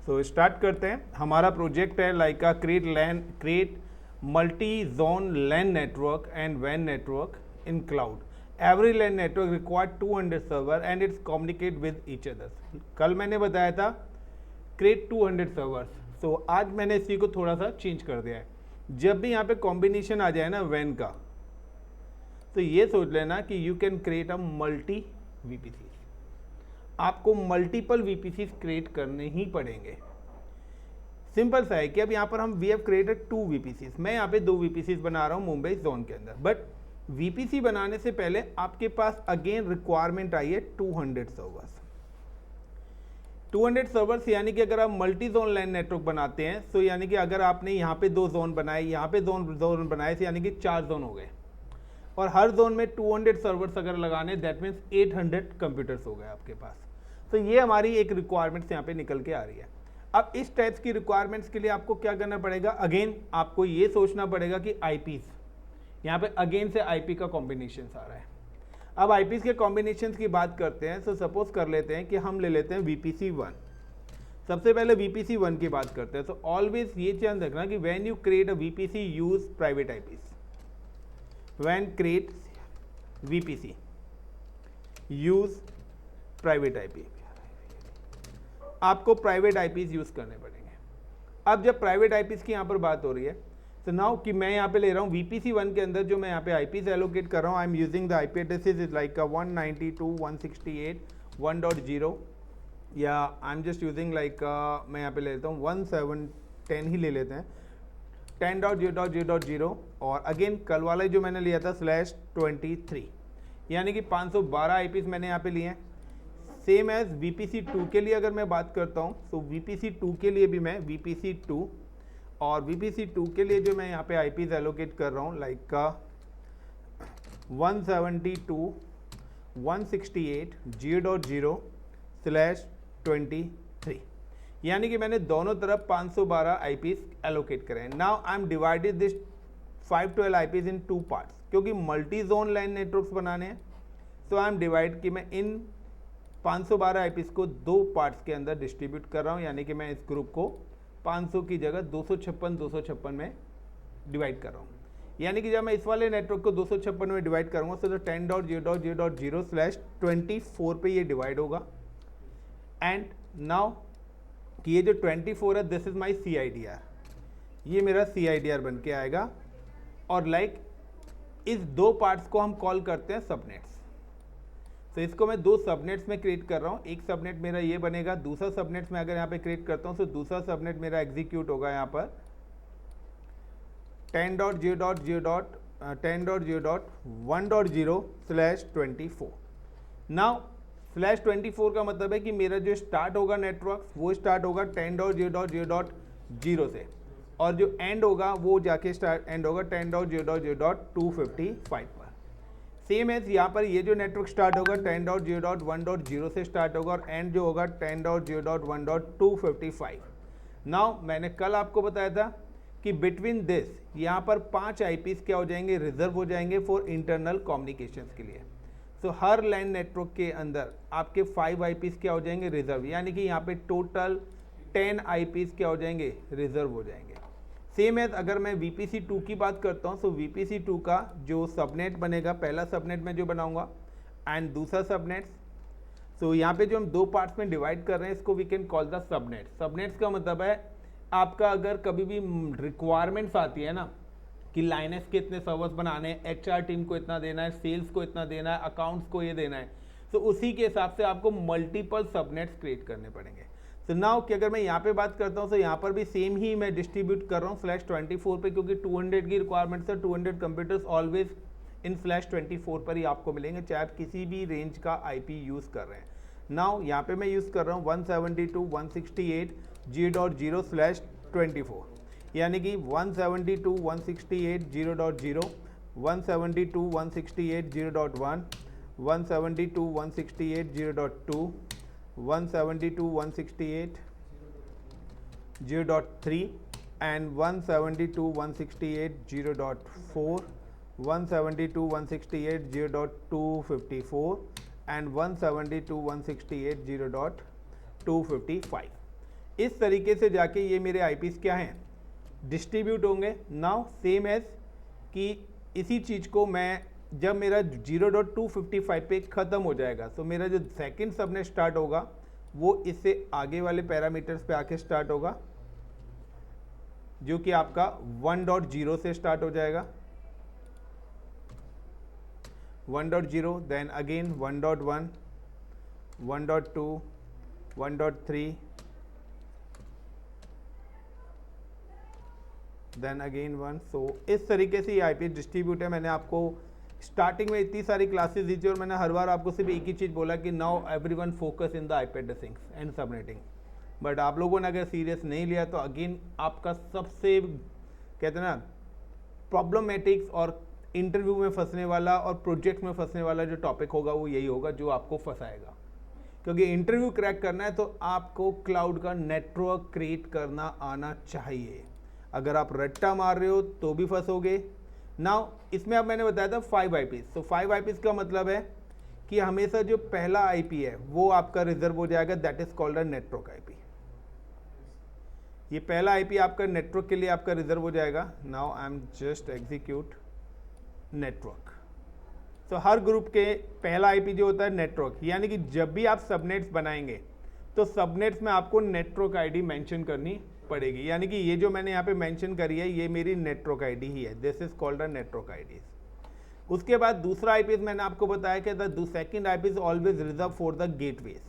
So start करते हैं। हमारा प्रोजेक्ट है like a create multi zone LAN network and वैन network in cloud. Every LAN network required 200 server and it's communicate with each other. कल मैंने बताया था क्रिएट 200 सर्वर्स, सो आज मैंने इसी को थोड़ा सा चेंज कर दिया है। जब भी यहाँ पे कॉम्बिनेशन आ जाए ना वैन का, तो ये सोच लेना कि you can create a multi VPC. आपको मल्टीपल वीपीसीज क्रिएट करने ही पड़ेंगे। सिंपल सा है कि अब यहाँ पर हम वी हैव क्रिएटेड 2 वीपीसीज। मैं यहाँ पे 2 वीपीसीज बना रहा हूँ मुंबई जोन के अंदर, बट वीपीसी बनाने से पहले आपके पास अगेन रिक्वायरमेंट आई है 200 सर्वर्स। 200 सर्वर्स यानी कि अगर आप मल्टी जोन लाइन नेटवर्क बनाते हैं तो यानी कि अगर आपने यहाँ पे 2 जोन बनाए, यहाँ पे जोन बनाए, तो यानी कि 4 जोन हो गए, और हर जोन में 200 सर्वर्स अगर लगाने, दैट मीन्स 800 कंप्यूटर्स हो गए आपके पास। तो ये हमारी एक रिक्वायरमेंट्स यहाँ पे निकल के आ रही है। अब इस टाइप्स की रिक्वायरमेंट्स के लिए आपको क्या करना पड़ेगा, अगेन आपको ये सोचना पड़ेगा कि आईपीज, यहाँ पे अगेन से आईपी का कॉम्बिनेशन आ रहा है। अब आईपीज के कॉम्बिनेशन की बात करते हैं, तो सपोज कर लेते हैं कि हम ले लेते हैं वीपीसी 1। सबसे पहले वीपीसी 1 की बात करते हैं। तो ऑलवेज ये ध्यान रखना कि when you create a VPC use private IPs. When create VPC use private IP, आपको प्राइवेट आईपीज यूज करने पड़ेंगे। अब जब प्राइवेट आईपीज की यहाँ पर बात हो रही है, तो नाउ कि मैं यहाँ पे ले रहा हूँ वीपीसी 1 के अंदर जो मैं यहाँ पे आईपीज एलोकेट कर रहा हूँ, I am using the IP addresses is like 192.168.1.0, या आई एम जस्ट यूजिंग लाइक मैं यहाँ पे ले लेता हूँ 1710 ही ले लेते हैं, 10.0.0.0, और अगेन कल वाला जो मैंने लिया था /23, यानी कि 512 आईपीज मैंने यहाँ पे लिए हैं। सेम एज वीपीसी 2 के लिए अगर मैं बात करता हूँ, तो वीपीसी 2 के लिए भी मैं वीपीसी 2 और वीपीसी 2 के लिए जो मैं यहाँ पे आईपीज एलोकेट कर रहा हूँ लाइक 172.168.0.0/23, यानी कि मैंने दोनों तरफ 512 आईपीज एलोकेट करे हैं। Now I M divided this 512 IPs in 2 parts, क्योंकि मल्टी जोन लाइन नेटवर्क्स बनाने हैं, तो आई एम डिवाइड कि मैं इन 512 आईपीज को 2 पार्ट्स के अंदर डिस्ट्रीब्यूट कर रहा हूँ, यानी कि मैं इस ग्रुप को 500 की जगह 256 में डिवाइड कर रहा हूँ। यानी कि जब मैं इस वाले नेटवर्क को 256 में डिवाइड करूँगा, तो 10.0.0.0/24 पे ये डिवाइड होगा। एंड नाउ कि ये जो 24 है, दिस इज माई CIDR, ये मेरा CIDR बन के आएगा। और लाइक इस 2 पार्ट्स को हम कॉल करते हैं सबनेट्स। तो इसको मैं 2 सबनेट्स में क्रिएट कर रहा हूँ। एक सबनेट मेरा ये बनेगा, दूसरा सबनेट में अगर यहाँ पे क्रिएट करता हूँ, तो दूसरा सबनेट मेरा एग्जीक्यूट होगा यहाँ पर 10.0.1.0/24। नाउ /24 का मतलब है कि मेरा जो स्टार्ट होगा नेटवर्क, वो स्टार्ट होगा 10.0.0.0 से, और जो एंड होगा वो जाके एंड होगा 10.0.0.255 पर। सेम है यहाँ पर ये जो नेटवर्क स्टार्ट होगा 10.0.1.0 से स्टार्ट होगा, और एंड जो होगा 10.0.1.255। नाउ मैंने कल आपको बताया था कि बिटवीन दिस यहाँ पर 5 आईपीज क्या हो जाएंगे, रिजर्व हो जाएंगे फॉर इंटरनल कम्युनिकेशंस के लिए। तो हर लाइन नेटवर्क के अंदर आपके 5 आईपीज क्या हो जाएंगे, रिजर्व, यानी कि यहाँ पे टोटल 10 आईपीज क्या हो जाएंगे, रिजर्व हो जाएंगे। सेम है अगर मैं वीपीसी 2 की बात करता हूँ, तो वीपीसी 2 का जो सबनेट बनेगा, पहला सबनेट में जो बनाऊंगा एंड दूसरा सबनेट्स, तो यहाँ पे जो हम 2 पार्ट्स में डिवाइड कर रहे हैं, इसको we can call the subnet. Subnets का मतलब है आपका अगर कभी भी रिक्वायरमेंट्स आती है ना कि लाइनेस के इतने सर्वर्स बनाने हैं, HR टीम को इतना देना है, सेल्स को इतना देना है, अकाउंट्स को ये देना है, तो उसी के हिसाब से आपको मल्टीपल सबनेट्स क्रिएट करने पड़ेंगे। तो नाउ कि अगर मैं यहाँ पे बात करता हूँ, तो यहाँ पर भी सेम ही मैं डिस्ट्रीब्यूट कर रहा हूँ /24 पे, क्योंकि 200 की रिक्वायरमेंट है। 200 कंप्यूटर्स ऑलवेज इन /24 पर ही आपको मिलेंगे, चाहे आप किसी भी रेंज का आईपी यूज़ कर रहे हैं। नाउ यहाँ पे मैं यूज़ कर रहा हूँ 172.168.0.0/24, यानी कि 172.168.0.0, 172.168.0.1, 172.168.0.2, 172.168.0.3 and 172.168.0.4, 172.168.0.254 and 172.168.0.255। इस तरीके से जाके ये मेरे आईपीस क्या हैं, डिस्ट्रीब्यूट होंगे। नाउ सेम एज कि इसी चीज़ को मैं जब मेरा 0.255 पे ख़त्म हो जाएगा, तो मेरा जो सेकंड सबनेट स्टार्ट होगा वो इससे आगे वाले पैरामीटर्स पे आके स्टार्ट होगा, जो कि आपका 1.0 से स्टार्ट हो जाएगा, 1.0, देन अगेन 1.1, 1.2, 1.3, देन अगेन 1। सो इस तरीके से ये आईपी डिस्ट्रीब्यूट है। मैंने आपको स्टार्टिंग में इतनी सारी क्लासेस दी थी और मैंने हर बार आपको सिर्फ एक ही चीज़ बोला कि now everyone focus in the IP addressing and subnetting. But आप लोगों ने अगर सीरियस नहीं लिया तो अगेन आपका सबसे कहते हैं ना प्रॉब्लमेटिक्स और इंटरव्यू में फंसने वाला और प्रोजेक्ट में फंसने वाला जो टॉपिक होगा वो यही होगा जो आपको फंसाएगा। क्योंकि इंटरव्यू क्रैक करना है तो आपको क्लाउड का नेटवर्क क्रिएट करना आना चाहिए। अगर आप रट्टा मार रहे हो तो भी फंसोगे। नाउ इसमें अब मैंने बताया था 5 आईपीस। तो 5 आईपीस का मतलब है कि हमेशा जो पहला आईपी है वो आपका रिजर्व हो जाएगा, that is called a network IP. ये पहला आईपी आपका नेटवर्क के लिए आपका रिजर्व हो जाएगा। Now I am just execute network. तो हर ग्रुप के पहला आईपी जो होता है नेटवर्क, यानी कि जब भी आप सबनेट्स बनाएंगे तो सबनेट्स में आपको नेटवर्क आईडी मेंशन करनी पड़ेगी। यानी कि ये जो मैंने यहाँ पे मेंशन करी है ये मेरी नेटवर्क आईडी ही है, this is called a network ID. उसके बाद दूसरा आईपी मैंने आपको बताया कि the second IP is always reserve for the gateways.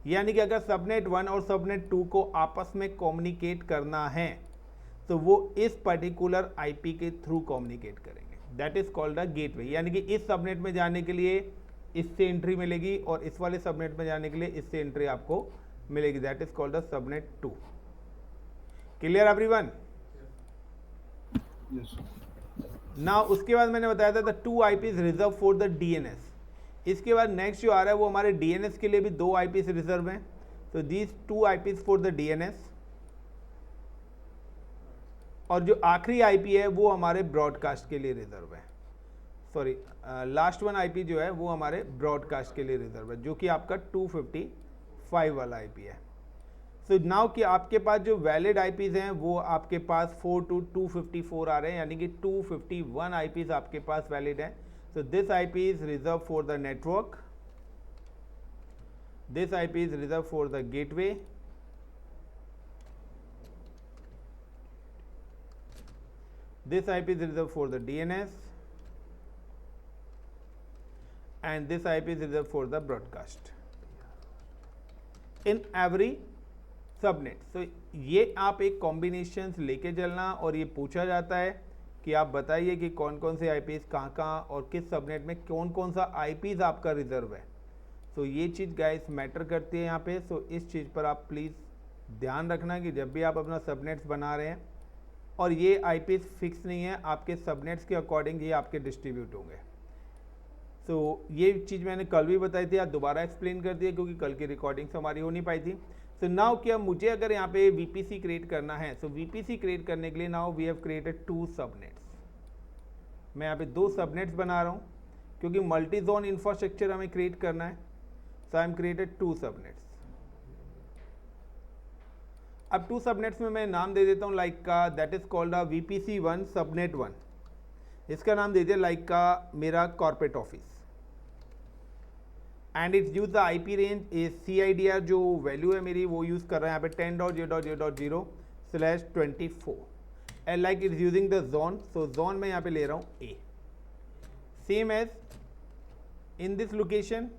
यानी कि अगर सबनेट 1 और सबनेट 2 को आपस में कम्युनिकेट करना है तो वो इस पर्टिकुलर आईपी के थ्रू कम्युनिकेट करेंगे, that is called a gateway. यानी कि इस सबनेट में जाने के लिए इससे एंट्री मिलेगी और इस वाले सबनेट में जाने के लिए इससे एंट्री आपको मिलेगी, that is called the subnet 2। Clear everyone? Now उसके बाद मैंने बताया था the 2 IPs reserve for the DNS. इसके बाद नेक्स्ट जो आ रहा है वो हमारे डीएनएस के लिए भी 2 आईपीस रिजर्व हैं। तो these 2 eyepiece for the DNS, और जो आखिरी आईपी है वो हमारे ब्रॉडकास्ट के लिए रिजर्व है। सॉरी, लास्ट वन आईपी जो है वो हमारे ब्रॉडकास्ट के लिए रिजर्व है, जो कि आपका 255 वाला आईपी है। सो नाउ कि आपके पास जो वैलिड आईपीज हैं वो आपके पास 4 to 254 आ रहे हैं, यानी कि 251 आईपीज आपके पास वैलिड हैं। So this IP is reserve for the network, this IP is reserve for the gateway, this IP is reserved for the DNS, and this IP is reserved for the broadcast in every subnet. तो ये आप एक combinations लेके चलना, और ये पूछा जाता है कि आप बताइए कि कौन कौन से आईपीस कहाँ और किस सबनेट में कौन कौन सा आईपीस आपका रिजर्व है। तो ये चीज़ गाइस मैटर करती है यहाँ पे। सो इस चीज़ पर आप प्लीज़ ध्यान रखना कि जब भी आप अपना सबनेट्स बना रहे हैं, और ये आईपीस फिक्स नहीं है, आपके सबनेट्स के अकॉर्डिंग ये आपके डिस्ट्रीब्यूट होंगे। तो ये चीज़ मैंने कल भी बताई थी, आज दोबारा एक्सप्लेन कर दिया क्योंकि कल की रिकॉर्डिंग्स हमारी हो नहीं पाई थी। तो नाउ क्या मुझे अगर यहाँ पे वीपीसी क्रिएट करना है, सो वीपीसी क्रिएट करने के लिए now we have created 2 subnets. मैं यहाँ पे 2 सबनेट्स बना रहा हूँ क्योंकि मल्टी जोन इंफ्रास्ट्रक्चर हमें क्रिएट करना है। So I am created 2 subnets. अब 2 सबनेट्स में मैं नाम दे देता हूँ लाइक का, that is called a VPC1 subnet 1। इसका नाम दे दिया लाइक का मेरा corporate office, and it's use the IP range is CIDR, जो वैल्यू है मेरी वो यूज़ कर रहा है यहाँ पे 10.0.0.0/24, and like it's using the zone. So zone में यहाँ पे ले रहा हूँ A, same as in this location.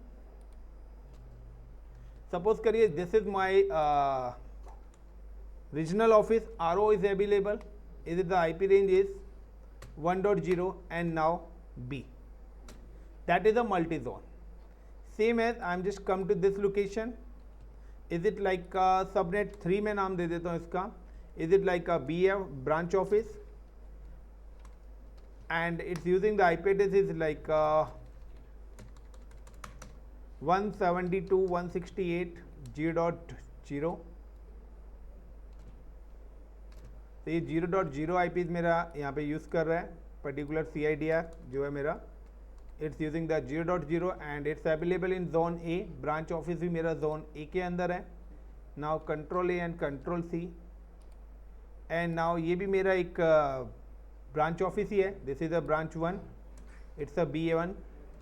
Suppose करिए this is my regional office, RO is available, is it the IP range is 1.0 and now B, that is a multi-zone. Same as I am just come to this location, is it like subnet 3 में नाम दे देता हूँ इसका, is it like a BF branch office, and it's using the IP address is like 172.168.0.0। तो ये 0.0 IPs मेरा यहाँ पे यूज़ कर रहा है, पर्टिकुलर CIDR जो है मेरा, it's using the 0.0 and it's available in zone A। Branch office भी मेरा जोन A के अंदर है, now control A and control C, and now ये भी मेरा एक ब्रांच ऑफिस ही है. This is a branch 1, it's a B1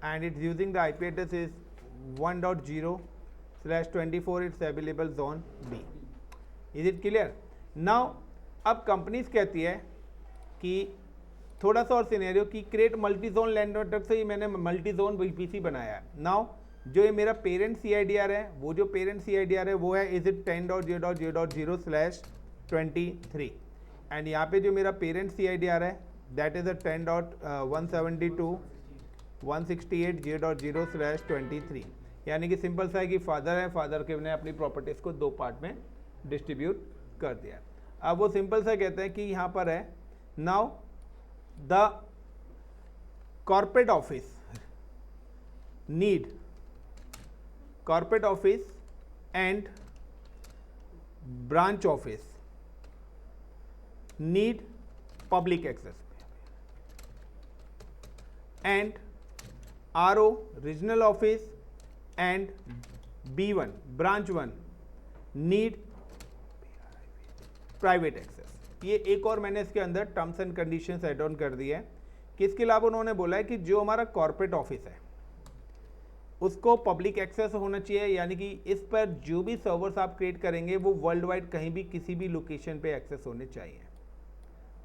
and it's using the IP address is 1.0/24. It's available zone B. Is it clear? Now अब companies कहती है कि थोड़ा सा और सिनेरियो कि create multi zone LAN network से ही मैंने मल्टी जोन VPC बनाया है. नाउ जो ये मेरा पेरेंट CIDR है, वो जो पेरेंट CIDR है वो है इज इट 10.0.0/23 एंड यहाँ पे जो मेरा पेरेंट CIDR है दैट इज अ 10.172.168.0.0/23. यानी कि सिंपल सा है कि फादर है, फादर के ने अपनी प्रॉपर्टीज को 2 पार्ट में डिस्ट्रीब्यूट कर दिया. अब वो सिंपल सा कहते हैं कि यहाँ पर है now the corporate office need corporate office and branch office need public access and RO regional office and B1 branch 1 need private access. ये एक और मैंने इसके अंदर terms and conditions add on कर दिए है कि इसके अलावा उन्होंने बोला है कि जो हमारा कॉर्पोरेट ऑफिस है उसको पब्लिक एक्सेस होना चाहिए, यानी कि इस पर जो भी सर्वर्स आप क्रिएट करेंगे वो वर्ल्ड वाइड कहीं भी किसी भी लोकेशन पे एक्सेस होने चाहिए.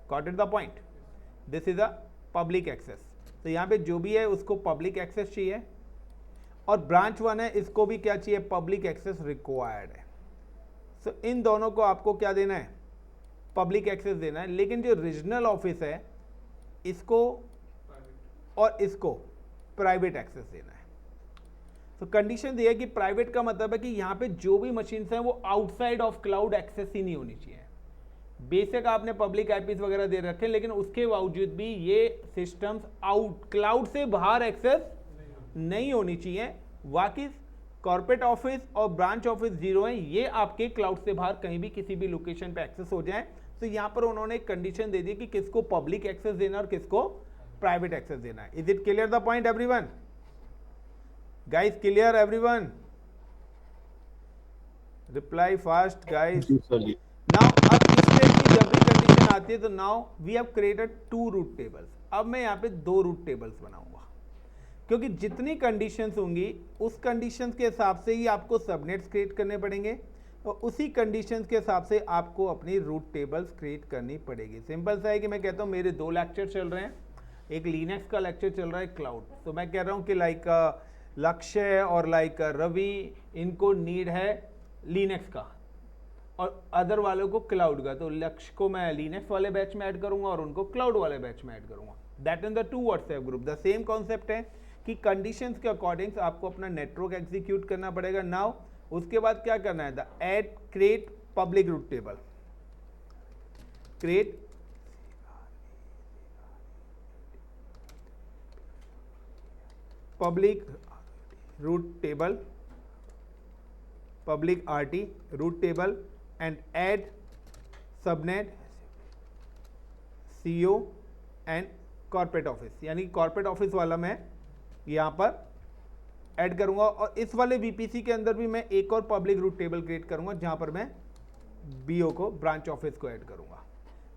Got it the point? This is a public access. तो यहाँ पे जो भी है उसको पब्लिक एक्सेस चाहिए और ब्रांच 1 है इसको भी क्या चाहिए, पब्लिक एक्सेस रिक्वायर्ड है. सो इन दोनों को आपको क्या देना है, पब्लिक एक्सेस देना है. लेकिन जो रीजनल ऑफिस है इसको और इसको प्राइवेट एक्सेस देना है. तो कंडीशन दिया है कि प्राइवेट का मतलब है कि यहाँ पे जो भी मशीन्स हैं वो आउटसाइड ऑफ क्लाउड एक्सेस ही नहीं होनी चाहिए. बेशक आपने पब्लिक आईपीस वगैरह दे रखे लेकिन उसके बावजूद भी ये सिस्टम्स आउट क्लाउड से बाहर एक्सेस नहीं होनी चाहिए. बाकी कॉर्पोरेट ऑफिस और ब्रांच ऑफिस 0 है, ये आपके क्लाउड से बाहर कहीं भी किसी भी लोकेशन पे एक्सेस हो जाए. तो यहाँ पर उन्होंने एक कंडीशन दे दी कि किसको पब्लिक एक्सेस देना और किसको प्राइवेट एक्सेस देना है. Is it clear the point everyone? Guys clear everyone? Reply fast guys. Now अब इस टाइप की जब भी कंडीशन आती है तो now we have created 2 route tables. अब मैं यहाँ पे 2 रूट टेबल्स बनाऊंगा क्योंकि जितनी कंडीशंस होंगी उस कंडीशंस के हिसाब से ही आपको सबनेट्स क्रिएट करने पड़ेंगे और उसी कंडीशंस के हिसाब से आपको अपनी रूट टेबल्स क्रिएट करनी पड़ेगी. सिंपल सा है कि मैं कहता हूँ मेरे 2 लेक्चर चल रहे हैं, एक लिनक्स का लेक्चर चल रहा है क्लाउड. तो मैं कह रहा हूँ कि लाइक लक्ष्य और लाइक रवि इनको नीड है लिनक्स का और अदर वालों को क्लाउड का. तो लक्ष्य को मैं लिनक्स वाले बैच में ऐड करूंगा और उनको क्लाउड वाले बैच में ऐड करूंगा. That in the 2 WhatsApp group. The same concept है कि कंडीशंस के अकॉर्डिंग आपको अपना नेटवर्क एग्जीक्यूट करना पड़ेगा. नाउ उसके बाद क्या करना है, the add create public route table. Create public route table, public RT root table and add subnet CO and corporate office. यानी corporate office वाला मैं यहाँ पर ऐड करूंगा और इस वाले VPC के अंदर भी मैं एक और पब्लिक रूट टेबल क्रिएट करूंगा जहां पर मैं BO को ब्रांच ऑफिस को ऐड करूंगा.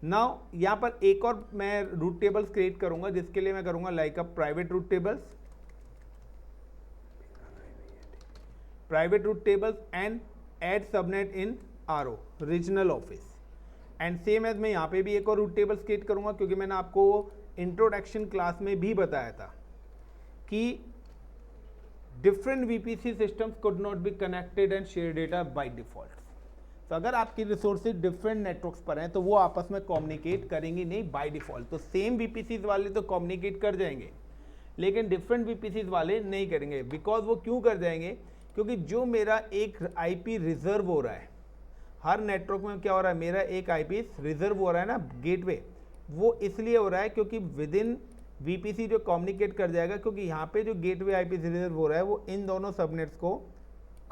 नाउ यहाँ पर एक और मैं रूट टेबल्स क्रिएट करूंगा जिसके लिए मैं करूंगा like a private route tables, private root tables and add subnet in RO regional office. And same as मैं यहाँ पे भी एक और रूट टेबल्स क्रिएट करूंगा क्योंकि मैंने आपको इंट्रोडक्शन क्लास में भी बताया था कि different VPC systems could not be connected and share data by default. तो अगर आपकी रिसोर्सेज डिफरेंट नेटवर्क्स पर हैं तो वो आपस में कम्युनिकेट करेंगी नहीं बाय डिफॉल्ट. तो सेम VPCs वाले तो कम्युनिकेट कर जाएंगे लेकिन डिफरेंट VPCs वाले नहीं करेंगे. बिकॉज वो क्यों कर जाएंगे, क्योंकि जो मेरा एक IP रिजर्व हो रहा है, हर नेटवर्क में क्या हो रहा है, मेरा एक IP रिजर्व हो रहा है ना गेटवे, वो इसलिए हो रहा है क्योंकि विद इन VPC जो कम्युनिकेट कर जाएगा, क्योंकि यहाँ पे जो गेटवे IP रिजर्व हो रहा है वो इन दोनों सबनेट्स को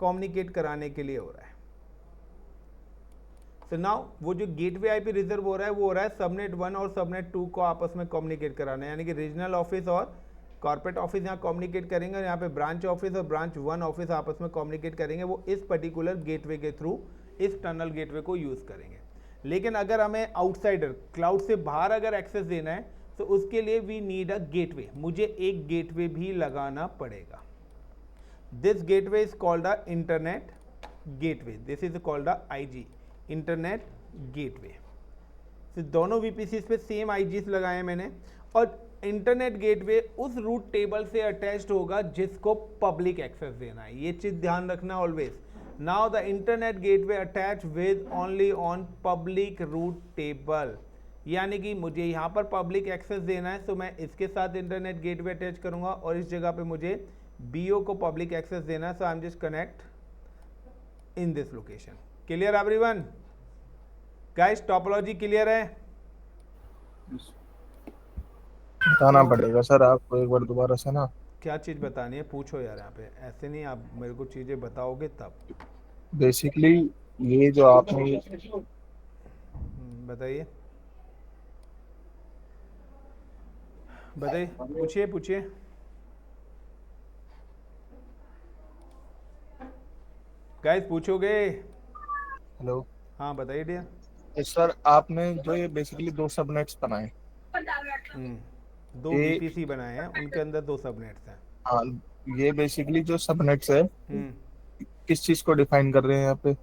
कम्युनिकेट कराने के लिए हो रहा है. सो नाउ वो जो गेटवे IP रिजर्व हो रहा है वो हो रहा है सबनेट 1 और सबनेट 2 को आपस में कम्युनिकेट कराना है. यानी कि रीजनल ऑफिस और कॉर्पोरेट ऑफिस यहाँ कम्युनिकेट करेंगे और यहाँ पे ब्रांच ऑफिस और ब्रांच 1 ऑफिस आपस में कम्युनिकेट करेंगे. वो इस पर्टिकुलर गेटवे के थ्रू इस टनल गेटवे को यूज़ करेंगे। लेकिन अगर हमें आउटसाइडर क्लाउड से बाहर अगर एक्सेस देना है तो उसके लिए वी नीड अ गेटवे, मुझे एक गेटवे भी लगाना पड़ेगा। This gateway is called a internet gateway, this is called a IG, internet gateway. तो दोनों VPCs पे सेम IGs लगाए हैं मैंने, और इंटरनेट गेटवे उस रूट टेबल से अटैच्ड होगा जिसको पब्लिक एक्सेस देना है, ये चीज ध्यान रखना always. Now the internet gateway attach with only on public route table, यानी कि मुझे यहाँ पर पब्लिक एक्सेस देना है तो मैं इसके साथ इंटरनेट गेटवे अटैच करूंगा, और इस जगह पे मुझे BO को पब्लिक एक्सेस देना है, so I am just connect in this location. Clear everyone? Guys topology clear है? बताना पड़ेगा सर आपको एक बार दोबारा से ना। क्या चीज़ बतानी है पूछो यार, यहाँ पे ऐसे नहीं, आप मेरे को चीज़ें बताओगे तब। बेसिकली ये जो आपने बताइए बताइए, पूछिए पूछिए। गाइस पूछोगे? हेलो हाँ बताइए डियर। सर, आपने जो ये बेसिकली दो सबनेट्स बनाए, दो ये VPC बनाए हैं, उनके अंदर दो सबनेट्स हैं। हाँ, ये बेसिकली जो सबनेट्स है हम्म किस चीज को डिफाइन कर रहे हैं यहाँ पे?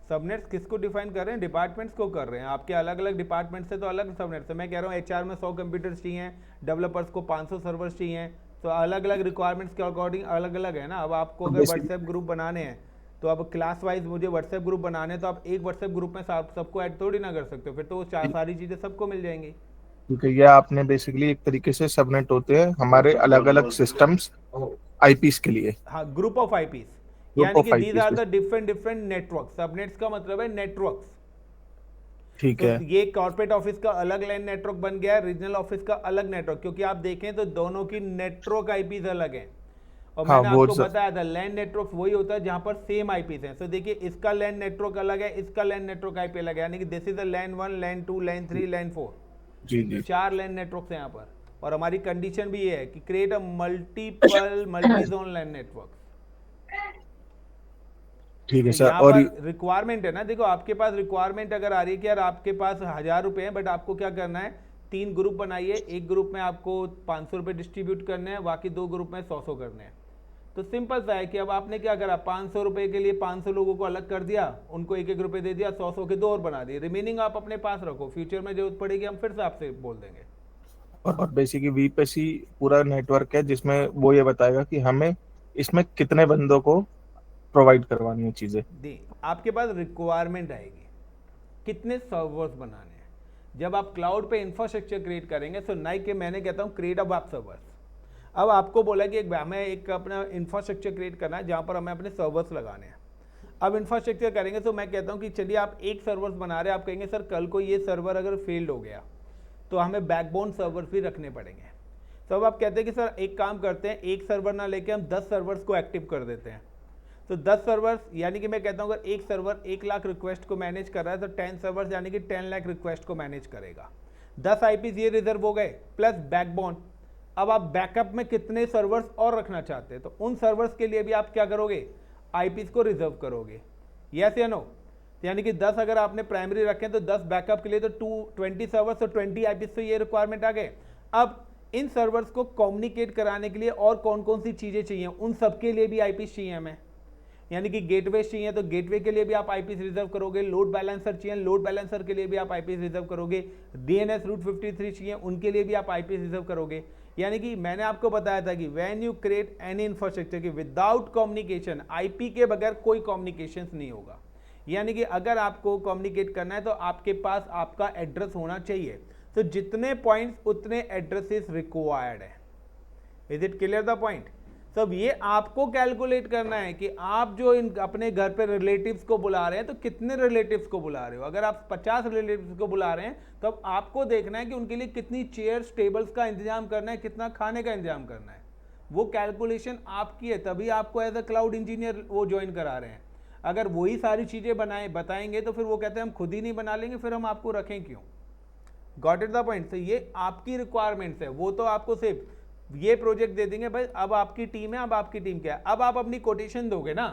सबनेट्स किसको डिफाइन कर रहे हैं? डिपार्टमेंट्स को कर रहे हैं। आपके अलग अलग डिपार्टमेंट से तो अलग सबनेट्स है। मैं कह रहा हूँ HR में 100 कंप्यूटर्स चाहिए, डेवलपर्स को 500 सर्वर्स चाहिए, तो अलग अलग रिक्वायरमेंट्स के अकॉर्डिंग अलग अलग है ना। अब आपको तो अगर बेसिकली व्हाट्सएप ग्रुप बनाने हैं तो अब क्लास वाइज मुझे व्हाट्सएप ग्रुप बनाने हैं, तो आप एक व्हाट्सएप ग्रुप में सबको ऐड थोड़ी ना कर सकते हो, फिर तो वो सारी चीज़ें सबको मिल जाएंगी। ठीक है, ये आपने बेसिकली एक तरीके से सबनेट होते हैं हमारे अलग अलग सिस्टम्स आईपीस के लिए, हाँ, ग्रुप ऑफ IPs, ग्रुप यानी ऑफ कि these IPs. Are the different different network. Subnets का मतलब है नेटवर्क्स। ठीक तो है। ये कॉर्पोरेट ऑफिस का अलग लैन नेटवर्क बन गया है, रीजनल ऑफिस का अलग नेटवर्क, क्योंकि आप देखें तो दोनों की नेटवर्क आईपीज अलग हैं। और हाँ मैंने वो आपको बताया था लैन नेटवर्क वही होता है जहां पर सेम आईपीज हैं। तो देखिए इसका लैन नेटवर्क अलग है, इसका लैन नेटवर्क आईपी अलग है, यानी कि this is LAN 1, LAN 2, LAN 3, LAN 4, जी जी। 4 लैन नेटवर्क है यहाँ पर। और हमारी कंडीशन भी ये है कि create a multiple multi zone LAN network. ठीक है तो सर। यहाँ और पर रिक्वायरमेंट है ना, देखो आपके पास रिक्वायरमेंट अगर आ रही है कि यार आपके पास 1000 रुपये है, बट आपको क्या करना है, 3 ग्रुप बनाइए, एक ग्रुप में आपको 500 रुपये डिस्ट्रीब्यूट करने हैं, बाकी 2 ग्रुप में 100 करने हैं। तो सिंपल सा है कि अब आपने क्या करा, 500 रुपये के लिए 500 लोगों को अलग कर दिया, उनको 1-1 रुपये दे दिया, 100 के 2 और बना दिए, रिमेनिंग आप अपने पास रखो, फ्यूचर में जरूरत पड़ेगी हम फिर से आपसे बोल देंगे। और बेसिकली वीपीसी पूरा नेटवर्क है जिसमें वो ये बताएगा कि हमें इसमें कितने बंदों को प्रोवाइड करवानी है चीजें। दी आपके पास रिक्वायरमेंट आएगी कितने सर्वर्स बनाने हैं। जब आप क्लाउड पे इंफ्रास्ट्रक्चर क्रिएट करेंगे तो नाइक के मैंने कहता हूँ क्रिएट अब आप सर्वर्स। अब आपको बोला कि हमें एक अपना इंफ्रास्ट्रक्चर क्रिएट करना है जहाँ पर हमें अपने सर्वर्स लगाने हैं। अब इंफ्रास्ट्रक्चर करेंगे तो मैं कहता हूँ कि चलिए आप एक सर्वर्स बना रहे हैं, आप कहेंगे सर कल को ये सर्वर अगर फेल्ड हो गया तो हमें बैकबोन सर्वर भी रखने पड़ेंगे। तो अब आप कहते हैं कि सर एक काम करते हैं, एक सर्वर ना लेके हम 10 सर्वर्स को एक्टिव कर देते हैं। तो 10 सर्वर्स यानी कि मैं कहता हूँ अगर एक सर्वर 1 लाख रिक्वेस्ट को मैनेज कर रहा है तो 10 सर्वर्स यानी कि 10 लाख रिक्वेस्ट को मैनेज करेगा। 10 आईपीज ये रिजर्व हो गए प्लस बैकबोन। अब आप बैकअप में कितने सर्वर्स और रखना चाहते हैं, तो उन सर्वर्स के लिए भी आप क्या करोगे, आईपीज को रिजर्व करोगे। यस या नो? यानी कि 10 अगर आपने प्राइमरी रखे तो 10 बैकअप के लिए तो 20 सर्वर्स, तो 20 आईपीज, तो ये रिक्वायरमेंट आ गए। अब इन सर्वर्स को कम्युनिकेट कराने के लिए और कौन कौन सी चीजें चाहिए, उन सबके लिए भी आईपीज चाहिए हमें। यानी कि गेटवे चाहिए तो गेटवे के लिए भी आप आईपीस रिजर्व करोगे, लोड बैलेंसर चाहिए, लोड बैलेंसर के लिए भी आप आईपीस रिजर्व करोगे, डीएनएस रूट 53 चाहिए, उनके लिए भी आप आईपीस रिजर्व करोगे। यानी कि मैंने आपको बताया था कि when you create any infrastructure की विदाउट कम्युनिकेशन, आईपी के बगैर कोई कम्युनिकेशन नहीं होगा। यानी कि अगर आपको कम्युनिकेट करना है तो आपके पास आपका एड्रेस होना चाहिए। तो जितने पॉइंट्स उतने एड्रेसेस रिक्वायर्ड है। Is it clear the point? सब ये आपको कैलकुलेट करना है कि आप जो इन अपने घर पे रिलेटिव्स को बुला रहे हैं तो कितने रिलेटिव्स को बुला रहे हो। अगर आप 50 रिलेटिव्स को बुला रहे हैं तो अब आपको देखना है कि उनके लिए कितनी चेयर्स टेबल्स का इंतजाम करना है, कितना खाने का इंतजाम करना है। वो कैलकुलेशन आपकी है, तभी आपको एज अ क्लाउड इंजीनियर वो ज्वाइन करा रहे हैं। अगर वही सारी चीज़ें बताएंगे तो फिर वो कहते हैं हम खुद ही नहीं बना लेंगे, फिर हम आपको रखें क्यों। Got it the point? तो ये आपकी रिक्वायरमेंट्स है, वो तो आपको सिर्फ ये प्रोजेक्ट दे देंगे भाई अब आपकी टीम है, अब आपकी टीम क्या है। अब आप अपनी कोटेशन दोगे ना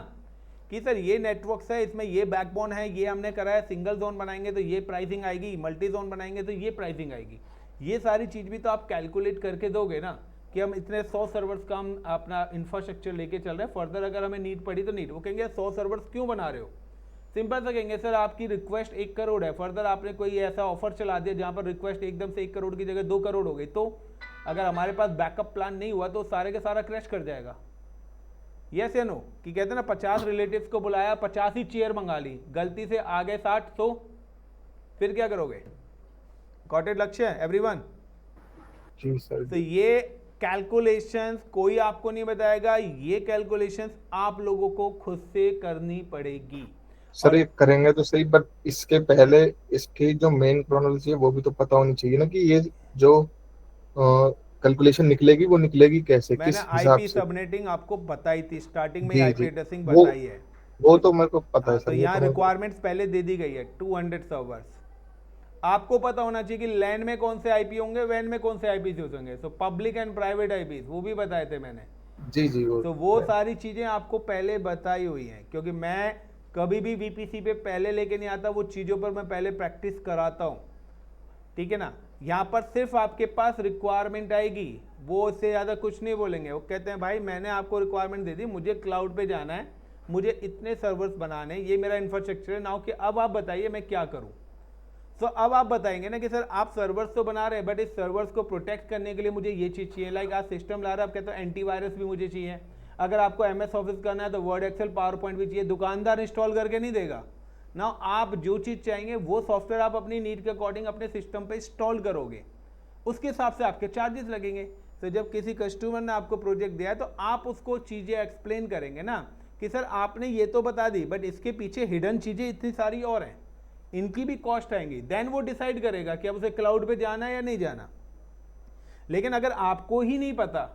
कि सर ये नेटवर्क्स है, इसमें ये बैकबोन है, ये हमने करा है, सिंगल जोन बनाएंगे तो ये प्राइसिंग आएगी, मल्टी जोन बनाएंगे तो ये प्राइसिंग आएगी। ये सारी चीज़ भी तो आप कैलकुलेट करके दोगे ना कि हम इतने 100 सर्वर्स का हम अपना इंफ्रास्ट्रक्चर लेके चल रहे हैं, फर्दर अगर हमें नीड पड़ी तो नीड। वो कहेंगे 100 सर्वर्स क्यों बना रहे हो? सिंपल सा कहेंगे सर आपकी रिक्वेस्ट 1 करोड़ है, फर्दर आपने कोई ऐसा ऑफर चला दिया जहां पर रिक्वेस्ट एकदम से 1 करोड़ की जगह 2 करोड़ हो गई, तो अगर हमारे पास बैकअप प्लान नहीं हुआ तो सारे के सारा क्रैश कर जाएगा। यस या नो? कि कहते हैं ना 50 रिलेटिव्स को बुलाया, 50 ही चेयर मंगा ली, गलती से आ गए 60, तो फिर क्या करोगे? गॉट इट लक्ष्य एवरीवन? जी सर। तो ये कैलकुलेशंस कोई आपको नहीं बताएगा, ये कैलकुलेशंस आप लोगों को खुद से करनी पड़ेगी। सर ये करेंगे तो सही, बट इसके पहले इसकी जो मेन क्रोनोलॉजी है वो भी तो पता होनी चाहिए ना, कि ये जो कैलकुलेशन निकलेगी वो निकलेगी कैसे, मैंने किस हिसाब आईपी से। सबनेटिंग आपको बताई थी, स्टार्टिंग में जी आईपी जी, एड्रेसिंग वो बताई है। वो तो मेरे को पता है हाँ, तो सर, वो यहाँ तो मैं। रिक्वायरमेंट्स पहले दे दी गई है 200 सर्वर्स। आपको पता होना चाहिए कि लैंड में कौन से आईपी होंगे, वैन में कौन से आईपी यूज होंगे। So public and private IP वो भी बताए थे मैंने। जी जी, तो वो सारी चीजें आपको पहले बताई हुई हैं, क्योंकि मैं कभी भी वीपीसी पे पहले लेके नहीं आता, वो चीजों पर मैं पहले प्रैक्टिस कराता हूँ, ठीक है ना। यहाँ पर सिर्फ आपके पास रिक्वायरमेंट आएगी, वो इससे ज़्यादा कुछ नहीं बोलेंगे। वो कहते हैं भाई मैंने आपको रिक्वायरमेंट दे दी, मुझे क्लाउड पे जाना है, मुझे इतने सर्वर्स बनाने, ये मेरा इंफ्रास्ट्रक्चर है नाउ, कि अब आप बताइए मैं क्या करूँ। तो अब आप बताएंगे ना कि सर आप सर्वर्स तो बना रहे हैं, बट इस सर्वर्स को प्रोटेक्ट करने के लिए मुझे ये चीज़ चाहिए। लाइक आप सिस्टम ला रहे हैं, आप कहते हो एंटीवायरस भी मुझे चाहिए। अगर आपको एमएस ऑफिस करना है तो वर्ड एक्सेल पावर पॉइंट भी चाहिए। दुकानदार इंस्टॉल करके नहीं देगा ना, आप जो चीज़ चाहेंगे वो सॉफ्टवेयर आप अपनी नीड के अकॉर्डिंग अपने सिस्टम पे इंस्टॉल करोगे, उसके हिसाब से आपके चार्जेस लगेंगे। तो जब किसी कस्टमर ने आपको प्रोजेक्ट दिया है तो आप उसको चीज़ें एक्सप्लेन करेंगे ना कि सर आपने ये तो बता दी, बट इसके पीछे हिडन चीज़ें इतनी सारी और हैं, इनकी भी कॉस्ट आएंगी। देन वो डिसाइड करेगा कि अब उसे क्लाउड पे जाना है या नहीं जाना। लेकिन अगर आपको ही नहीं पता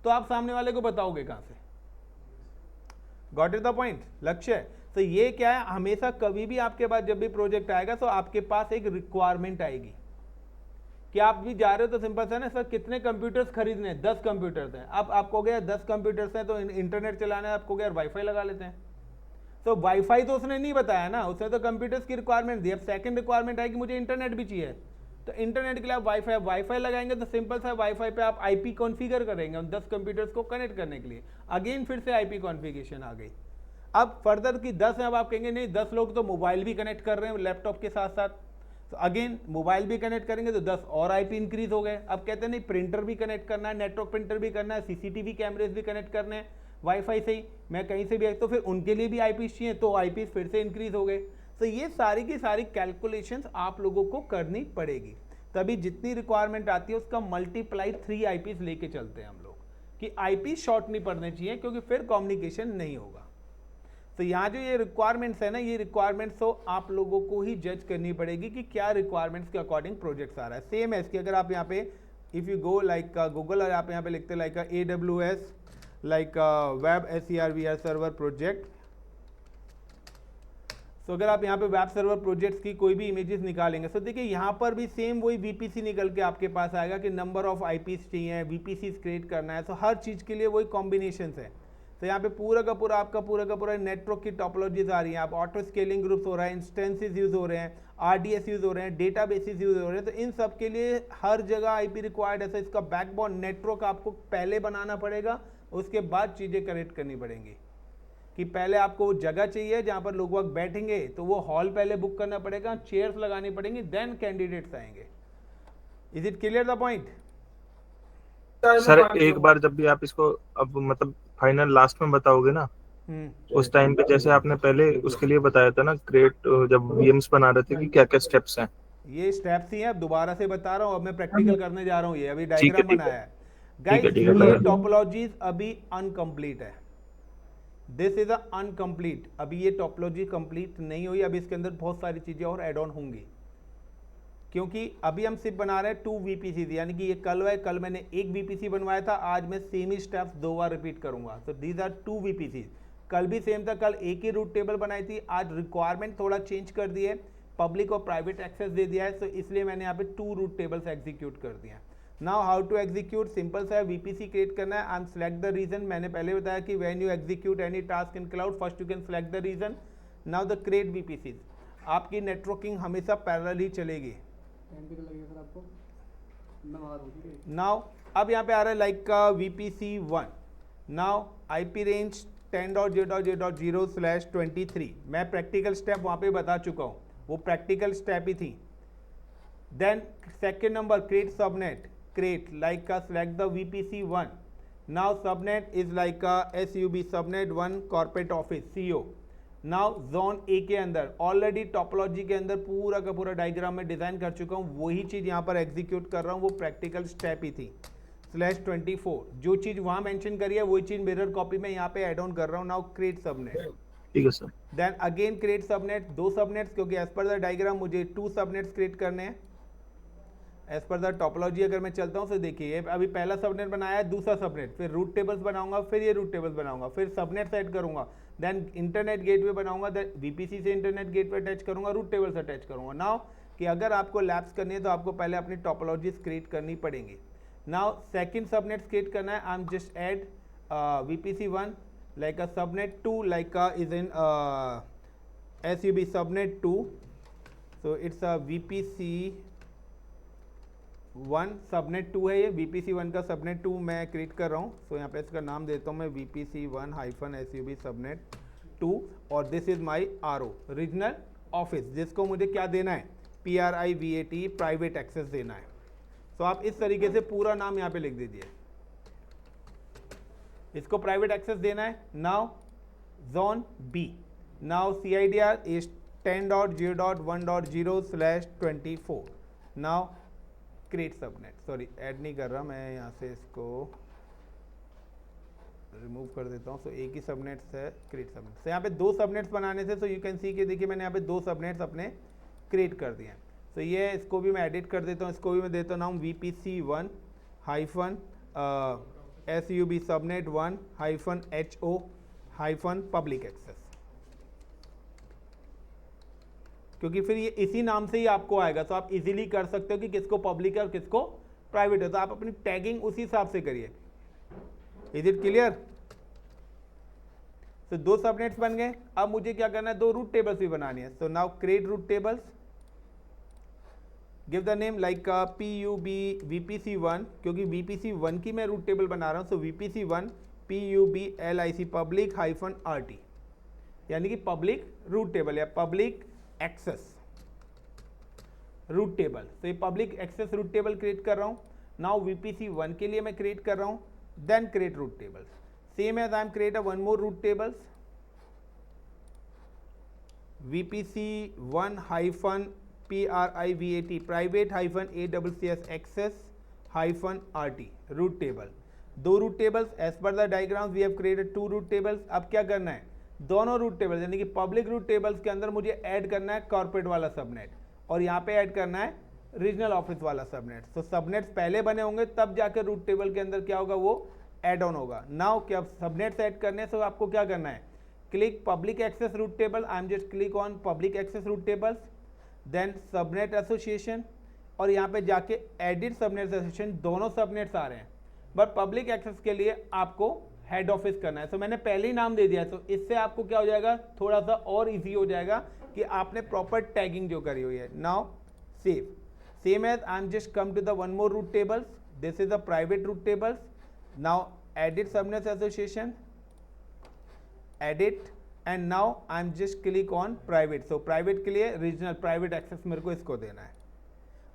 तो आप सामने वाले को बताओगे कहां से? गॉट इट द पॉइंट लक्ष्य? तो ये क्या है, हमेशा कभी भी आपके पास जब भी प्रोजेक्ट आएगा तो आपके पास एक रिक्वायरमेंट आएगी कि आप भी जा रहे हो। तो सिंपल सा ना सर कितने कंप्यूटर्स खरीदने हैं? 10 कंप्यूटर्स हैं। अब आपको गया 10 कंप्यूटर्स हैं तो इंटरनेट चलाना है, आपको गया वाईफाई लगा लेते हैं। तो वाईफाई तो उसने नहीं बताया ना, उसने तो कंप्यूटर्स की रिक्वायरमेंट दी। अब सेकंड रिक्वायरमेंट है कि मुझे इंटरनेट भी चाहिए, तो इंटरनेट के लिए आप वाईफाई लगाएंगे। तो सिंपल सा वाईफाई पे आप आईपी कॉन्फ़िगर करेंगे उन 10 कंप्यूटर्स को कनेक्ट करने के लिए। अगेन फिर से आईपी कॉन्फ़िगरेशन आ गई। अब फर्दर की 10 है, अब आप कहेंगे नहीं 10 लोग तो मोबाइल भी कनेक्ट कर रहे हैं लैपटॉप के साथ साथ, तो अगेन मोबाइल भी कनेक्ट करेंगे तो 10 और आईपी इंक्रीज हो गए। अब कहते हैं नहीं प्रिंटर भी कनेक्ट करना है, नेटवर्क प्रिंटर भी करना है, सीसीटीवी कैमरेज भी कनेक्ट करने हैं वाईफाई से ही, मैं कहीं से भी तो फिर उनके लिए भी आईपी चाहिए, तो आईपी फिर से इंक्रीज हो गए। तो ये सारी की सारी कैलकुलेशंस आप लोगों को करनी पड़ेगी, तभी जितनी रिक्वायरमेंट आती है उसका मल्टीप्लाई 3 आईपीज लेके चलते हैं हम लोग, कि आईपी शॉर्ट नहीं पड़ने चाहिए, क्योंकि फिर कम्युनिकेशन नहीं होगा। तो यहाँ जो ये रिक्वायरमेंट्स है ना, ये रिक्वायरमेंट्स तो आप लोगों को ही जज करनी पड़ेगी कि क्या रिक्वायरमेंट्स के अकॉर्डिंग प्रोजेक्ट्स आ रहा है। सेम है इसकी, अगर आप यहाँ पे if you go like Google और आप यहाँ पे लिखते like AWS like web SERVR server project, तो अगर आप यहाँ पे वेब सर्वर प्रोजेक्ट्स की कोई भी इमेजेस निकालेंगे तो देखिए यहाँ पर भी सेम वही VPC निकल के आपके पास आएगा कि नंबर ऑफ IPs चाहिए, VPCs क्रिएट करना है, तो हर चीज़ के लिए वही कॉम्बिनेशन है। तो यहाँ पे पूरा का पूरा आपका पूरा का पूरा नेटवर्क की टोपोलॉजीज आ रही हैं, आप ऑटो स्केलिंग ग्रुप्स हो रहा है, इंस्टेंसेस यूज हो रहे हैं, RDS यूज हो रहे हैं, डेटाबेसेस यूज हो रहे हैं। तो इन सब के लिए हर जगह IP रिक्वायर्ड है। तो इसका बैकबोन नेटवर्क आपको पहले बनाना पड़ेगा, उसके बाद चीज़ें कनेक्ट करनी पड़ेंगी। कि पहले आपको जगह चाहिए जहाँ पर लोग वक्त बैठेंगे, तो वो हॉल पहले बुक करना पड़ेगा, चेयर्स लगानी पड़ेंगी, देन कैंडिडेट्स आएंगे। Is it clear the point? Sir एक बार जब भी आप इसको अब मतलब फाइनल लास्ट में बताओगे ना, उस टाइम पे जैसे आपने पहले उसके लिए बताया था ना, क्रिएट जब VMs बना रहे थे कि क्या क्या स्टेप्स हैं, ये स्टेप्स ही हैं। अब दोबारा से बता रहा हूँ, अब मैं प्रैक्टिकल करने जा रहा हूँ। ये अभी ठीक है डायग्राम ठीक बनाया है है ठीक है गाइस। ठीक है, ये बता दो। टोपोलॉजीज अभी अनकम्प्लीट है, दिस इज अनकम्प्लीट। अभी ये टोपोलॉजी कंप्लीट नहीं हुई, अभी इसके अंदर बहुत सारी चीज़ें और एड ऑन होंगी, क्योंकि अभी हम सिर्फ बना रहे हैं 2 VPC, यानी कि ये कल है, कल मैंने 1 VPC बनवाया था, आज मैं सेम ही स्टेप्स 2 बार रिपीट करूंगा। तो दीज आर 2 VPC। कल भी सेम था, कल एक ही रूट टेबल बनाई थी, आज रिक्वायरमेंट थोड़ा चेंज कर दी है, पब्लिक और प्राइवेट एक्सेस दे दिया है, तो इसलिए मैंने यहाँ पे 2 रूट टेबल्स एग्जीक्यूट कर दिए हैं। Now how to execute, simple सा है, वीपीसी क्रिएट करना है। I am select the region, मैंने पहले बताया कि when you execute any task in cloud first you can select the region. Now the create VPC, आपकी नेटवर्किंग हमेशा पैरेलल ही चलेगी। नाउ अब यहाँ पे आ रहा है लाइक का VPC1। नाउ IP रेंज 10.0.0/23, मैं प्रैक्टिकल स्टेप वहाँ पे बता चुका हूँ, वो प्रैक्टिकल स्टेप ही थी। Then second number create subnet, create like का select the VPC1। Now subnet is like का SUB subnet 1 corporate office CO। Now zone A के अंदर ऑलरेडी टोपोलॉजी के अंदर पूरा का पूरा डायग्राम में डिजाइन कर चुका हूँ, वही चीज यहाँ पर एग्जीक्यूट कर रहा हूँ, वो प्रैक्टिकल स्टेप ही थी। /24 जो चीज वहां मेंशन करी है वही चीज मिरर कॉपी में यहाँ पे ऐड ऑन कर रहा हूँ। नाउ क्रिएट सबनेट, ठीक है sir. Then again create subnet, 2 subnets, क्योंकि एज पर द डायग्राम मुझे 2 सबनेट्स क्रिएट करने हैं। एज पर द टोपोलॉजी अगर मैं चलता हूँ तो देखिए अभी पहला सबनेट बनाया है, दूसरा सबनेट, फिर रूट टेबल्स बनाऊंगा, फिर ये रूट टेबल्स बनाऊंगा, फिर सबनेट ऐड करूंगा, देन इंटरनेट गेटवे बनाऊंगा, देन VPC से इंटरनेट गेटवे अटैच करूंगा, रूट टेबल्स अटैच करूंगा। नाउ कि अगर आपको लैब्स करनी है तो आपको पहले अपनी टोपोलॉजीज क्रिएट करनी पड़ेंगी। Now second subnet create करना है, I'm just add VPC1 like a subnet 2 like is in SUB subnet 2, so it's a VPC1 subnet 2 है, ये VPC1 का subnet 2 मैं create कर रहा हूँ। so यहाँ पे इसका नाम देता हूँ मैं VPC1-SUB subnet 2 और this is my RO regional office, जिसको मुझे क्या देना है, PRIVAT प्राइवेट एक्सेस देना है। तो आप इस तरीके से पूरा नाम यहाँ पे लिख दीजिए, इसको प्राइवेट एक्सेस देना है। Now zone B, now CIDR is 10.0.1.0/24। Now create subnet, sorry add नहीं कर रहा मैं, यहाँ से इसको रिमूव कर देता हूँ। सो एक ही सबनेट्स है, क्रिएट सबनेट। तो यहाँ पे 2 सबनेट्स बनाने से, सो यू कैन सी कि देखिए मैंने यहाँ पे 2 सबनेट्स अपने क्रिएट कर दिए हैं। तो ये इसको भी मैं एडिट कर देता हूँ, इसको भी मैं देता हूँ नाम VPC1-SUB subnet 1-HO- public access, क्योंकि फिर ये इसी नाम से ही आपको आएगा, तो आप इजीली कर सकते हो कि किसको पब्लिक है और किसको प्राइवेट है। तो आप अपनी टैगिंग उसी हिसाब से करिए। Is it clear? तो 2 सबनेट्स बन गए, अब मुझे क्या करना है, 2 रूट टेबल्स भी बनानी है। So now create route tables, give the name like PUB VPC1, क्योंकि VPC1 की मैं रूट टेबल बना रहा हूँ। So VPC1 PUB LIC public -RT, यानी कि पब्लिक रूट टेबल या पब्लिक एक्सेस रूट टेबल। तो ये public access route table create कर रहा हूँ। नाउ VPC1 के लिए मैं क्रिएट कर रहा हूँ, then create route tables, same as I am create one more route tables VPC1-PRIVAT private-AWCS access-RT route table. 2 route tables, as per the diagram we have created 2 route tables. अब क्या करना है, दोनों रूट टेबल्स यानी कि public route tables के अंदर मुझे ऐड करना है कॉर्पोरेट वाला सबनेट, और यहाँ पे ऐड करना है रीजनल ऑफिस वाला सबनेट। तो सबनेट्स पहले बने होंगे तब जाकर रूट टेबल के अंदर क्या होगा, वो ऐड ऑन होगा। नाउ क्या सबनेट्स ऐड करने से आपको क्या करना है, click public access route table, I am just click on public access route tables, then subnet association, और यहाँ पे जाके एडिट सबनेट एसोसिएशन, दोनों सबनेट्स आ रहे हैं, बट पब्लिक एक्सेस के लिए आपको हेड ऑफिस करना है। तो मैंने पहले ही नाम दे दिया, तो इससे आपको क्या हो जाएगा, थोड़ा सा और इजी हो जाएगा कि आपने प्रॉपर टैगिंग जो करी हुई है। Now save, same as I am just come to the one more route tables, this is the private route tables. Now edit subnet association, edit, and now I am just click on private. So private के लिए regional private access मेरे को इसको देना है।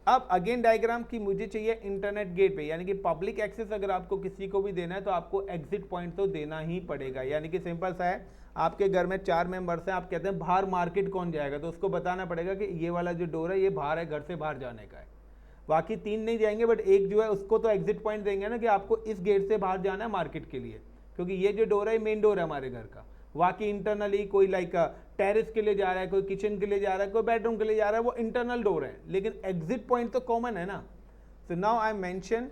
अब again diagram की मुझे चाहिए इंटरनेट गेटवे, यानी कि पब्लिक एक्सेस अगर आपको किसी को भी देना है तो आपको एग्जिट पॉइंट तो देना ही पड़ेगा। यानी कि सिंपल सा है, आपके घर में 4 मेंबर्स हैं, आप कहते हैं बाहर मार्केट कौन जाएगा, तो उसको बताना पड़ेगा कि ये वाला जो डोर है ये बाहर है, घर से बाहर जाने का है। बाकी 3 नहीं जाएंगे, बट एक जो है उसको तो एग्जिट पॉइंट देंगे ना कि आपको इस गेट से बाहर जाना है मार्केट के लिए, क्योंकि ये जो डोर है मेन डोर है हमारे घर का। बाकी इंटरनली कोई लाइक टेरेस के लिए जा रहा है, कोई किचन के लिए जा रहा है, कोई बेडरूम के लिए जा रहा है, वो इंटरनल डोर है, लेकिन एग्जिट पॉइंट तो कॉमन है ना। So now I mention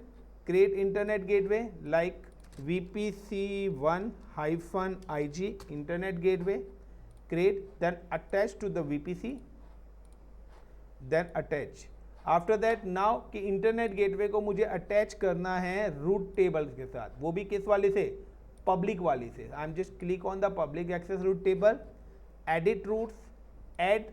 create internet gateway like VPC1-IG internet gateway, create, then attach to the VPC, then attach. After that now कि इंटरनेट गेटवे को मुझे अटैच करना है रूट टेबल के साथ, वो भी किस वाली से, पब्लिक वाली से। I am just click on the public access route table, edit routes, add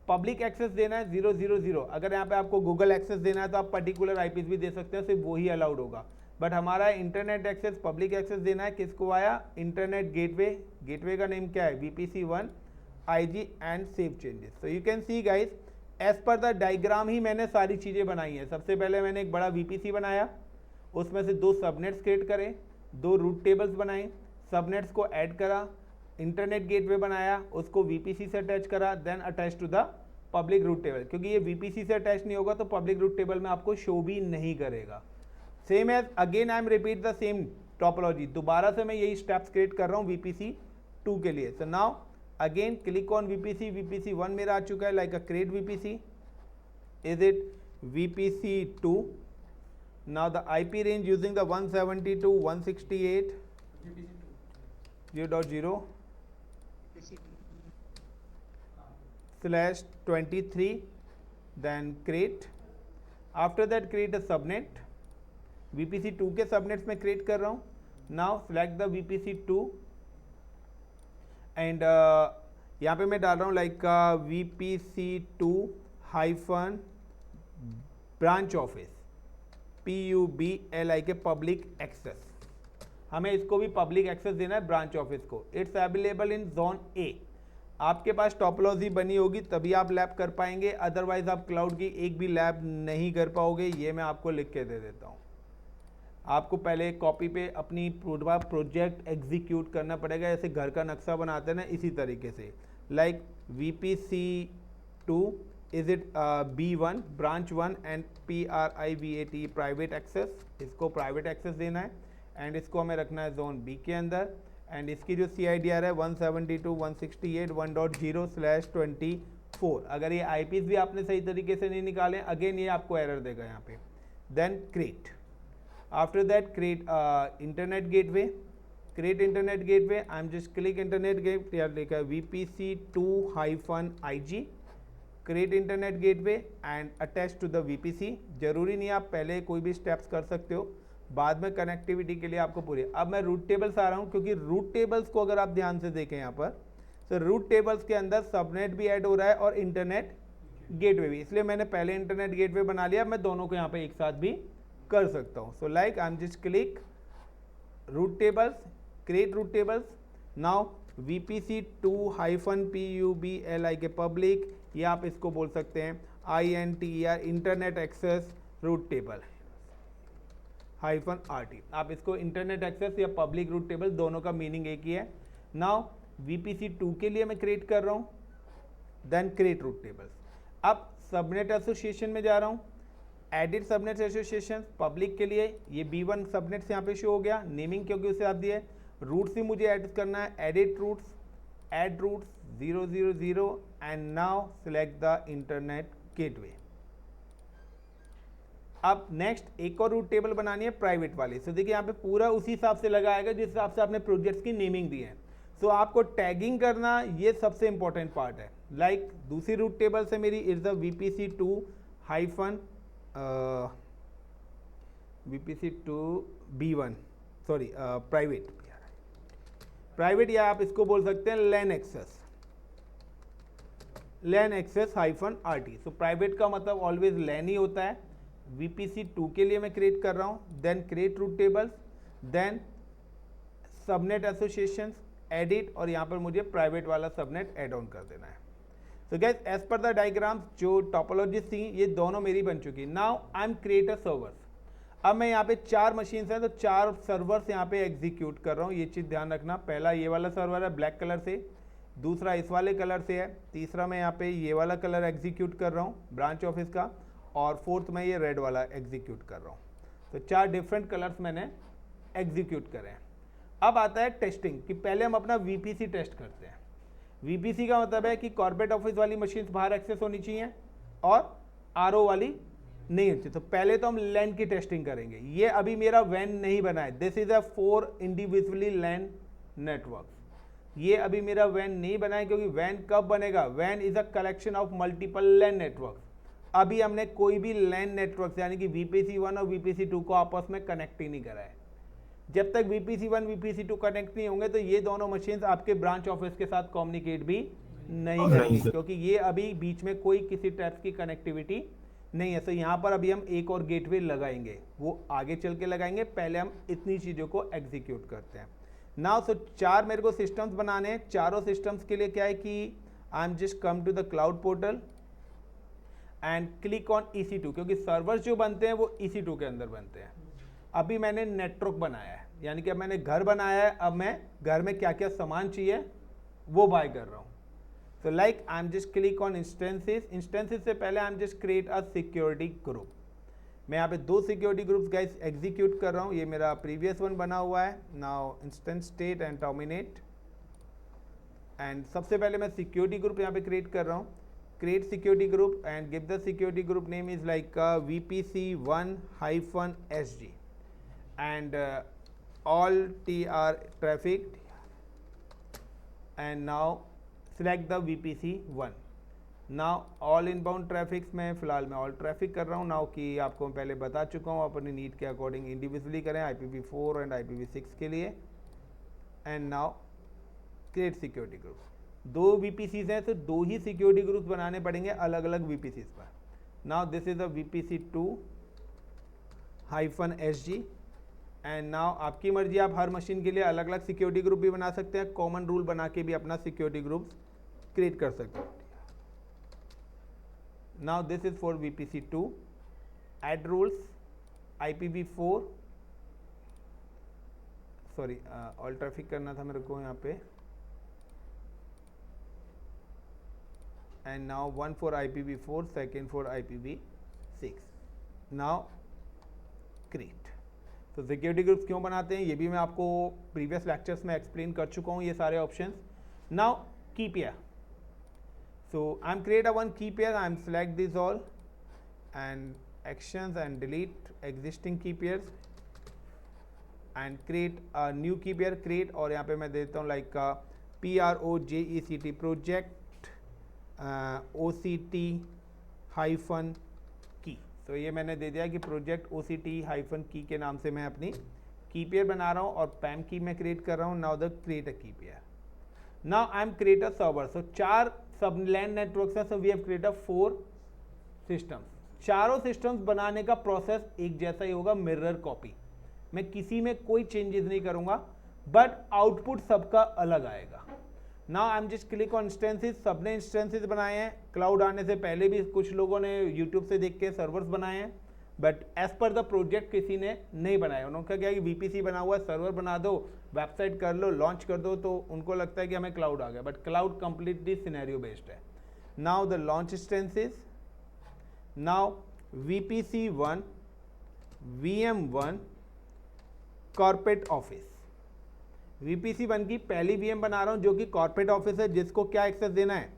public access देना है 000। अगर यहाँ पे आपको गूगल एक्सेस देना है तो आप पर्टिकुलर आईपीस भी दे सकते हैं, सिर्फ वही अलाउड होगा। बट हमारा इंटरनेट एक्सेस पब्लिक एक्सेस देना है, किसको आया, इंटरनेट गेटवे। गेटवे का नेम क्या है, VPC1 IG and save changes. So you can see guys as per the diagram ही मैंने सारी चीज़ें बनाई हैं। सबसे पहले मैंने एक बड़ा VPC बनाया, उसमें से 2 सबनेट्स क्रिएट करे, 2 रूट टेबल्स बनाए, सबनेट्स को ऐड करा, इंटरनेट गेटवे बनाया, उसको VPC से अटैच करा, then attach to the public route table. क्योंकि ये VPC से अटैच नहीं होगा तो पब्लिक रूट टेबल में आपको शो भी नहीं करेगा। Same as again I am repeat the same topology, दोबारा से मैं यही स्टेप्स क्रिएट कर रहा हूँ VPC2 के लिए। So now again click on VPC, VPC1 मेरा आ चुका है, like a create VPC, is it VPC2। Now the IP range using the 172.168.0.0/23, then create। after that create a subnet, VPC2 के subnets में क्रिएट कर रहा हूँ। Now select the VPC2 and यहाँ पे मैं डाल रहा हूँ like VPC2 hyphen branch office PUBLI के पब्लिक एक्सेस। हमें इसको भी पब्लिक एक्सेस देना है ब्रांच ऑफिस को। It's available in zone A। आपके पास टोपोलॉजी बनी होगी तभी आप लैब कर पाएंगे, अदरवाइज आप क्लाउड की एक भी लैब नहीं कर पाओगे। ये मैं आपको लिख के दे देता हूँ। आपको पहले कॉपी पे अपनी पूरा प्रोजेक्ट एग्जीक्यूट करना पड़ेगा, जैसे घर का नक्शा बनाते हैं ना, इसी तरीके से। Like VPC2 is it B1 branch 1 and PRIVAT private access, इसको प्राइवेट एक्सेस देना है एंड इसको हमें रखना है जोन B के अंदर। एंड इसकी जो CIDR है 172.168.1.0/24। अगर ये IPs भी आपने सही तरीके से नहीं निकाले, अगेन ये आपको एरर देगा यहाँ पे। Then create, after that create internet gateway, create internet gateway। I'm just click internet gateway, यार लिखा है VPC2-IG, create internet gateway and attach to the VPC। जरूरी नहीं आप पहले कोई भी स्टेप्स कर सकते हो, बाद में कनेक्टिविटी के लिए आपको पूरी। अब मैं रूट टेबल्स आ रहा हूँ, क्योंकि रूट टेबल्स को अगर आप ध्यान से देखें यहाँ पर, तो रूट टेबल्स के अंदर सबनेट भी ऐड हो रहा है और इंटरनेट गेटवे भी, इसलिए मैंने पहले इंटरनेट गेटवे बना लिया। मैं दोनों को यहाँ पे एक साथ भी कर सकता हूँ। So like I am just click route tables, create route tables. Now VPC2-PUBLI के पब्लिक, या आप इसको बोल सकते हैं INTER internet access route table -RT। आप इसको इंटरनेट एक्सेस या पब्लिक रूट टेबल, दोनों का मीनिंग एक ही है। नाउ VPC2 के लिए मैं क्रिएट कर रहा हूँ, देन क्रिएट रूट टेबल्स। अब सबनेट एसोसिएशन में जा रहा हूँ, एडिट सबनेट एसोसिएशन पब्लिक के लिए, ये B1 सबनेट्स यहाँ पे शो हो गया, नेमिंग क्योंकि उसे आप दिए। रूट्स भी मुझे ऐड करना है, edit routes, add routes 000 and now select the internet gateway. अब नेक्स्ट एक और रूट टेबल बनानी है प्राइवेट वाली। सो देखिए यहाँ पे पूरा उसी हिसाब से लगाएगा जिस हिसाब से आपने प्रोजेक्ट्स की नेमिंग दी है। सो आपको टैगिंग करना ये सबसे इंपॉर्टेंट पार्ट है। लाइक दूसरी रूट टेबल से मेरी is the VPC2 sorry private, या आप इसको बोल सकते हैं LAN access -RT। So private का मतलब ऑलवेज LAN ही होता है। VPC2 के लिए मैं क्रिएट कर रहा हूँ, then create route tables, then subnet associations, edit, और यहाँ पर मुझे प्राइवेट वाला सबनेट ऐड ऑन कर देना है। So guys as per the diagram जो टोपोलॉजीज थी ये दोनों मेरी बन चुकी। Now I am create a servers. अब मैं यहाँ पे 4 मशीन्स हैं तो 4 सर्वर्स यहाँ पे एग्जीक्यूट कर रहा हूँ। ये चीज़ ध्यान रखना, पहला ये वाला सर्वर है ब्लैक कलर से, दूसरा इस वाले कलर से है, तीसरा मैं यहाँ पे ये वाला कलर एग्जीक्यूट कर रहा हूँ ब्रांच ऑफिस का, और फोर्थ में ये रेड वाला एग्जीक्यूट कर रहा हूँ। तो 4 डिफरेंट कलर्स मैंने एग्जीक्यूट करे हैं। अब आता है टेस्टिंग, कि पहले हम अपना VPC टेस्ट करते हैं। VPC का मतलब है कि कॉर्पोरेट ऑफिस वाली मशीन बाहर एक्सेस होनी चाहिए और RO वाली नहीं होती। तो पहले तो हम LAN की टेस्टिंग करेंगे। ये अभी मेरा WAN नहीं बना है, this is a 4 individually LAN network. ये अभी मेरा WAN नहीं बना है, क्योंकि WAN कब बनेगा? WAN is a collection of multiple LAN network. अभी हमने कोई भी लैन नेटवर्क यानी कि VPC1 और VPC2 को आपस में कनेक्ट ही नहीं करा है। जब तक VPC1 VPC2 कनेक्ट नहीं होंगे तो ये दोनों मशीन्स आपके ब्रांच ऑफिस के साथ कम्युनिकेट भी नहीं करेंगी, क्योंकि ये अभी बीच में कोई किसी टाइप की कनेक्टिविटी नहीं है। तो यहाँ पर अभी हम एक और गेटवे लगाएंगे, वो आगे चल के लगाएंगे, पहले हम इतनी चीज़ों को एग्जीक्यूट करते हैं। नाउ सो 4 मेरे को सिस्टम्स बनाने हैं। चारों सिस्टम्स के लिए क्या है कि I am just come to the cloud portal and click on EC2, क्योंकि सर्वर्स जो बनते हैं वो EC2 के अंदर बनते हैं। अभी मैंने नेटवर्क बनाया है, यानी कि अब मैंने घर बनाया है, अब मैं घर में क्या क्या सामान चाहिए वो बाय कर रहा हूँ। So like I'm just click on instances से पहले I'm just create a security group। मैं यहाँ पे 2 सिक्योरिटी ग्रुप्स गाइस एग्जीक्यूट कर रहा हूँ। ये मेरा प्रीवियस वन बना हुआ है। Now instance state and terminate, and सबसे पहले मैं सिक्योरिटी ग्रुप यहाँ पे क्रिएट कर रहा हूँ। Create security group and give the security group name is like VPC1-SG and all TR traffic, and now select the VPC1। Now all inbound traffics में फ़िलहाल मैं ऑल ट्रैफिक कर रहा हूँ। नाउ कि आपको मैं पहले बता चुका हूँ, अपनी नीड के अकॉर्डिंग इंडिविजुअली करें IPv4 एंड IPv6 के लिए। And now create security group. 2 VPCs हैं तो 2 ही सिक्योरिटी ग्रुप्स बनाने पड़ेंगे अलग अलग VPCs पर। Now this is the VPC2-SG and now आपकी मर्जी, आप हर मशीन के लिए अलग अलग सिक्योरिटी ग्रुप भी बना सकते हैं, कॉमन रूल बना के भी अपना सिक्योरिटी ग्रुप क्रिएट कर सकते हैं। Now this is for VPC2, add rules IPv4, sorry all traffic करना था मेरे को यहाँ पे, and now 1 for IPv4, second for IPv6। Now create. तो सिक्योरिटी ग्रुप्स क्यों बनाते हैं ये भी मैं आपको प्रीवियस लेक्चर्स में एक्सप्लेन कर चुका हूँ, ये सारे ऑप्शंस। नाउ की pair, so I'm create a one key pair, I'm select these all and actions and delete existing key pairs and create a new key pair, create, और यहाँ पे मैं देता हूँ like PROJECT project OCT-key। तो ये मैंने दे दिया कि प्रोजेक्ट OCT-key के नाम से मैं अपनी की पेयर बना रहा हूँ और पैम की मैं क्रिएट कर रहा हूँ। Now the create a key pair. Now I am create a server. So 4 sub LAN networks हैं, so we have create 4 systems. चारों सिस्टम्स बनाने का प्रोसेस एक जैसा ही होगा, मिरर कॉपी। मैं किसी में कोई चेंजेस नहीं करूंगा, बट आउटपुट सबका अलग आएगा। Now I am just click on instances. सबने इंस्टेंसेस बनाए हैं, क्लाउड आने से पहले भी कुछ लोगों ने यूट्यूब से देख के सर्वर्स बनाए हैं, but as per the project किसी ने नहीं बनाया। उन्होंने क्या कि VPC बना हुआ है, सर्वर बना दो, वेबसाइट कर लो, लॉन्च कर दो, तो उनको लगता है कि हमें क्लाउड आ गया, but cloud completely scenario based है। Now the launch instances. Now VPC1 VM1 corporate office. VPC1 की पहली VM बना रहा हूं जो कि कॉर्पोरेट ऑफिस है, जिसको क्या एक्सेस देना है,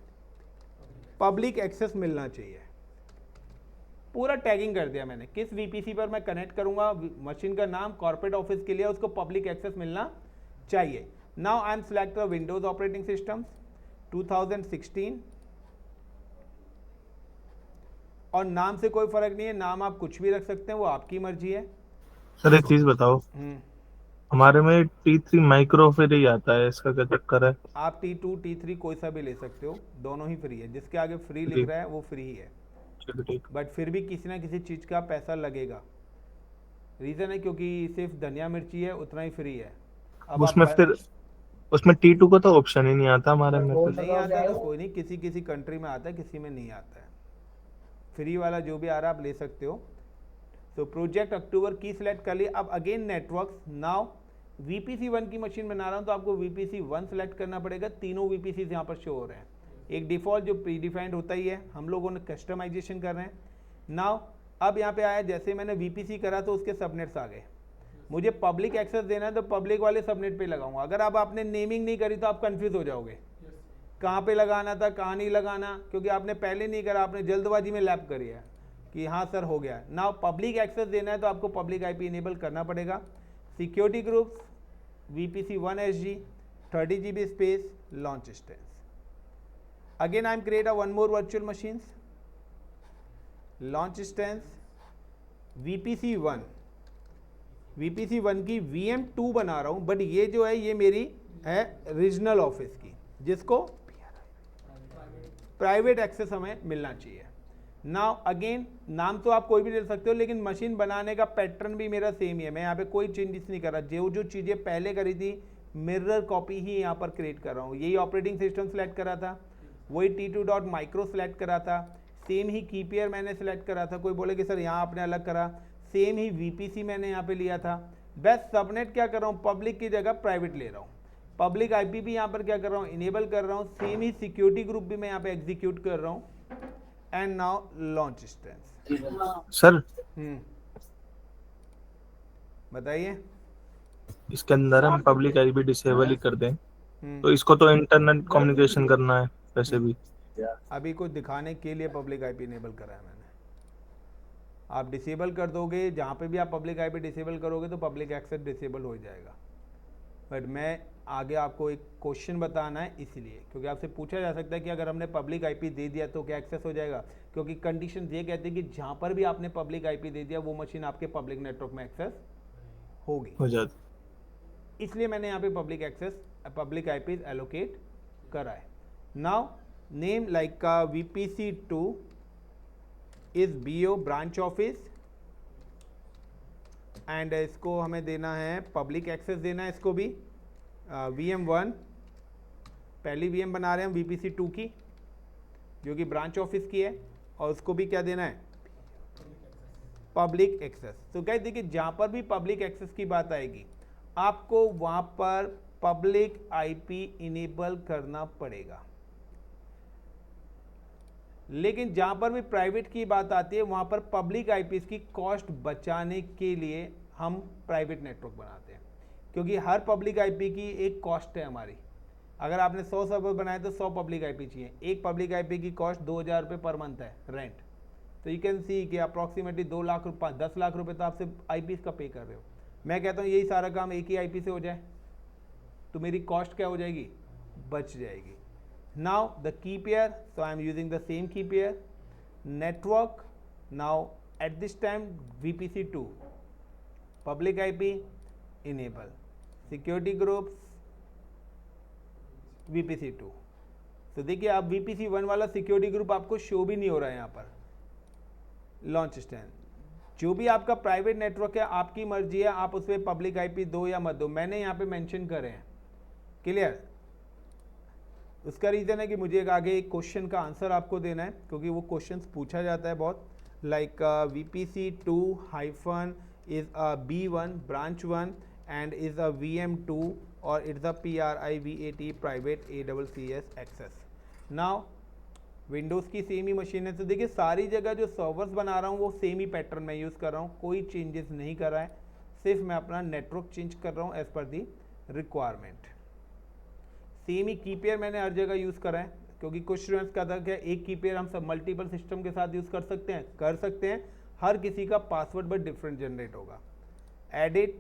पब्लिक एक्सेस मिलना चाहिए। पूरा टैगिंग कर दिया मैंने, किस VPC पर मैं कनेक्ट करूंगा, मशीन का नाम कॉर्पोरेट ऑफिस के लिए, उसको पब्लिक एक्सेस मिलना चाहिए। Now I M select Windows operating system 2016, और नाम से कोई फर्क नहीं है, नाम आप कुछ भी रख सकते हैं, वो आपकी मर्जी है। सर एक चीज बताओ, हमारे में T3 माइक्रो फ्री आता है, इसका क्या चक्कर है? आप T2 T3 कोई सा भी ले सकते हो, दोनों ही फ्री है। जिसके आगे फ्री लिख रहा है वो फ्री ही है, बट फिर भी किसी ना किसी चीज का पैसा लगेगा। रीजन है क्योंकि सिर्फ धनिया मिर्ची है, उतना ही फ्री है। अब उसमें फिर उसमें T2 का तो ऑप्शन ही नहीं आता हमारे में। नहीं आता तो कोई नहीं, किसी किसी कंट्री में आता है, किसी में नहीं आता है। फ्री वाला जो भी आ रहा है आप ले सकते हो। तो प्रोजेक्ट अक्टूबर की सिलेक्ट कर लिया। अब अगेन नेटवर्क। नाउ VPC1 की मशीन बना रहा हूं तो आपको VPC1 सेलेक्ट करना पड़ेगा। तीनों VPCs यहाँ पर शो हो रहे हैं, एक डिफॉल्ट जो प्री डिफाइंड होता ही है, हम लोगों ने कस्टमाइजेशन कर रहे हैं। नाउ अब यहाँ पे आया, जैसे मैंने VPC करा तो उसके सबनेट्स आ गए। मुझे पब्लिक एक्सेस देना है तो पब्लिक वाले सबनेट पे लगाऊंगा। अगर अब आपने नेमिंग नहीं करी तो आप कंफ्यूज हो जाओगे, कहाँ पे लगाना था कहाँ नहीं लगाना, क्योंकि आपने पहले नहीं करा, आपने जल्दबाजी में लैप करी है कि हाँ सर हो गया। नाउ पब्लिक एक्सेस देना है तो आपको पब्लिक IP इनेबल करना पड़ेगा। Security groups VPC1-SG 30 GB space launch instance. Again I am create a one more virtual machines launch instance VPC1 की VM2 बना रहा हूं, बट ये जो है ये मेरी है रीजनल ऑफिस की, जिसको प्राइवेट एक्सेस हमें मिलना चाहिए। नाउ अगेन नाम तो आप कोई भी दे सकते हो, लेकिन मशीन बनाने का पैटर्न भी मेरा सेम ही है। मैं यहाँ पे कोई चेंजेस नहीं कर रहा, जो चीज़ें पहले करी थी मिरर कॉपी ही यहाँ पर क्रिएट कर रहा हूँ। यही ऑपरेटिंग सिस्टम सेलेक्ट करा था, वही T2.micro सेलेक्ट करा था, सेम ही की पेयर मैंने सेलेक्ट करा था। कोई बोले कि सर यहाँ आपने अलग करा, सेम ही VPC मैंने यहाँ पे लिया था। बेस्ट सबनेट क्या कर रहा हूँ, पब्लिक की जगह प्राइवेट ले रहा हूँ। पब्लिक IP भी यहाँ पर क्या कर रहा हूँ, इनेबल कर रहा हूँ। सेम ही सिक्योरिटी ग्रुप भी मैं यहाँ पे एग्जीक्यूट कर रहा हूँ। And now launch instance. Sir बताइए। इसके अंदर हम पब्लिक IP डिसेबल ही कर दें, तो इसको तो इंटरनेट कम्युनिकेशन करना है वैसे भी। अभी कुछ दिखाने के लिए पब्लिक IP इनेबल करा है मैंने। आप डिसेबल कर दोगे, जहाँ पे भी आप पब्लिक IP डिसेबल करोगे तो पब्लिक एक्सेस डिसेबल हो जाएगा। बट मैं आगे आपको एक क्वेश्चन बताना है इसलिए, क्योंकि आपसे पूछा जा सकता है कि अगर हमने पब्लिक IP दे दिया तो क्या एक्सेस हो जाएगा, क्योंकि कंडीशन ये कहती है कि जहाँ पर भी आपने पब्लिक IP दे दिया वो मशीन आपके पब्लिक नेटवर्क में एक्सेस होगी, हो जाती। इसलिए मैंने यहाँ पे पब्लिक IP एलोकेट करा है। नाउ नेम लाइक का VPC2 is BO branch office, and इसको हमें देना है पब्लिक एक्सेस देना है। इसको भी VM1 पहली VM बना रहे हैं हम VPC2 की, जो कि ब्रांच ऑफिस की है, और उसको भी क्या देना है, पब्लिक एक्सेस। तो क्या देखिए, जहाँ पर भी पब्लिक एक्सेस की बात आएगी आपको वहाँ पर पब्लिक IP इनेबल करना पड़ेगा। लेकिन जहाँ पर भी प्राइवेट की बात आती है वहाँ पर पब्लिक IPs की कॉस्ट बचाने के लिए हम प्राइवेट नेटवर्क बनाते हैं, क्योंकि हर पब्लिक IP की एक कॉस्ट है हमारी। अगर आपने 100 सर्वर बनाए तो 100 पब्लिक IP चाहिए। एक पब्लिक IP की कॉस्ट 2000 रुपये पर मंथ है रेंट। तो यू कैन सी कि अप्रॉक्सीमेटली 2 लाख रुपये 10 लाख रुपये तो आपसे IPs का पे कर रहे हो। मैं कहता हूँ यही सारा काम एक ही IP से हो जाए तो मेरी कॉस्ट क्या हो जाएगी, बच जाएगी। Now the key pair, so I am using the same key pair. Network, now at this time VPC2 public IP enable, security groups VPC2। तो देखिए आप VPC1 वाला सिक्योरिटी ग्रुप आपको शो भी नहीं हो रहा है यहाँ पर। लॉन्च स्टैंड, जो भी आपका प्राइवेट नेटवर्क है आपकी मर्जी है, आप उसमें पब्लिक IP दो या मत दो, मैंने यहाँ पे मेंशन करे हैं। क्लियर? उसका रीज़न है कि मुझे आगे एक क्वेश्चन का आंसर आपको देना है, क्योंकि वो क्वेश्चंस पूछा जाता है बहुत, like VPC2 hyphen is a B1 branch 1 and is a VM2 और it's a PRIVAT private ACCS access. Now Windows की सेम ही मशीन है, तो देखिए सारी जगह जो सर्वर्स बना रहा हूँ वो सेम ही पैटर्न में यूज़ कर रहा हूँ, कोई चेंजेस नहीं कर रहा है, सिर्फ मैं अपना नेटवर्क चेंज कर रहा हूँ as per the requirement. Same ही की पेयर मैंने हर जगह यूज़ करा है, क्योंकि कुछ स्टूडेंट्स का था कि एक की पेयर हम सब मल्टीपल सिस्टम के साथ यूज़ कर सकते हैं, हर किसी का पासवर्ड बट डिफरेंट जनरेट होगा। एडिट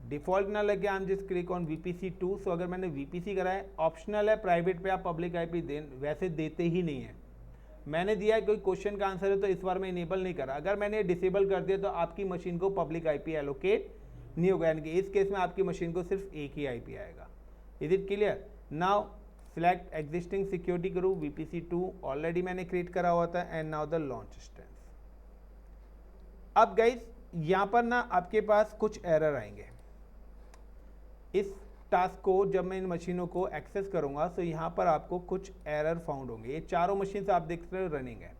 डिफॉल्ट ना लगे, आई am just click on VPC2। सो अगर मैंने VPC करा है, ऑप्शनल है, प्राइवेट पे आप पब्लिक IP वैसे देते ही नहीं है। मैंने दिया है, कोई क्वेश्चन का आंसर है तो इस बार मैं इनेबल नहीं करा। अगर मैंने डिसेबल कर दिया तो आपकी मशीन को पब्लिक IP एलोकेट नहीं होगा, यानी कि इस केस में आपकी मशीन को सिर्फ एक ही IP आएगा। Is it clear? Now select existing security group VPC2 already मैंने क्रिएट करा हुआ था, and now the launch instance. अब गाइस यहाँ पर ना आपके पास कुछ एरर आएंगे। इस टास्क को जब मैं इन मशीनों को एक्सेस करूंगा तो यहाँ पर आपको कुछ एरर फाउंड होंगे। ये चारों मशीन आप देख रहे हो रनिंग है।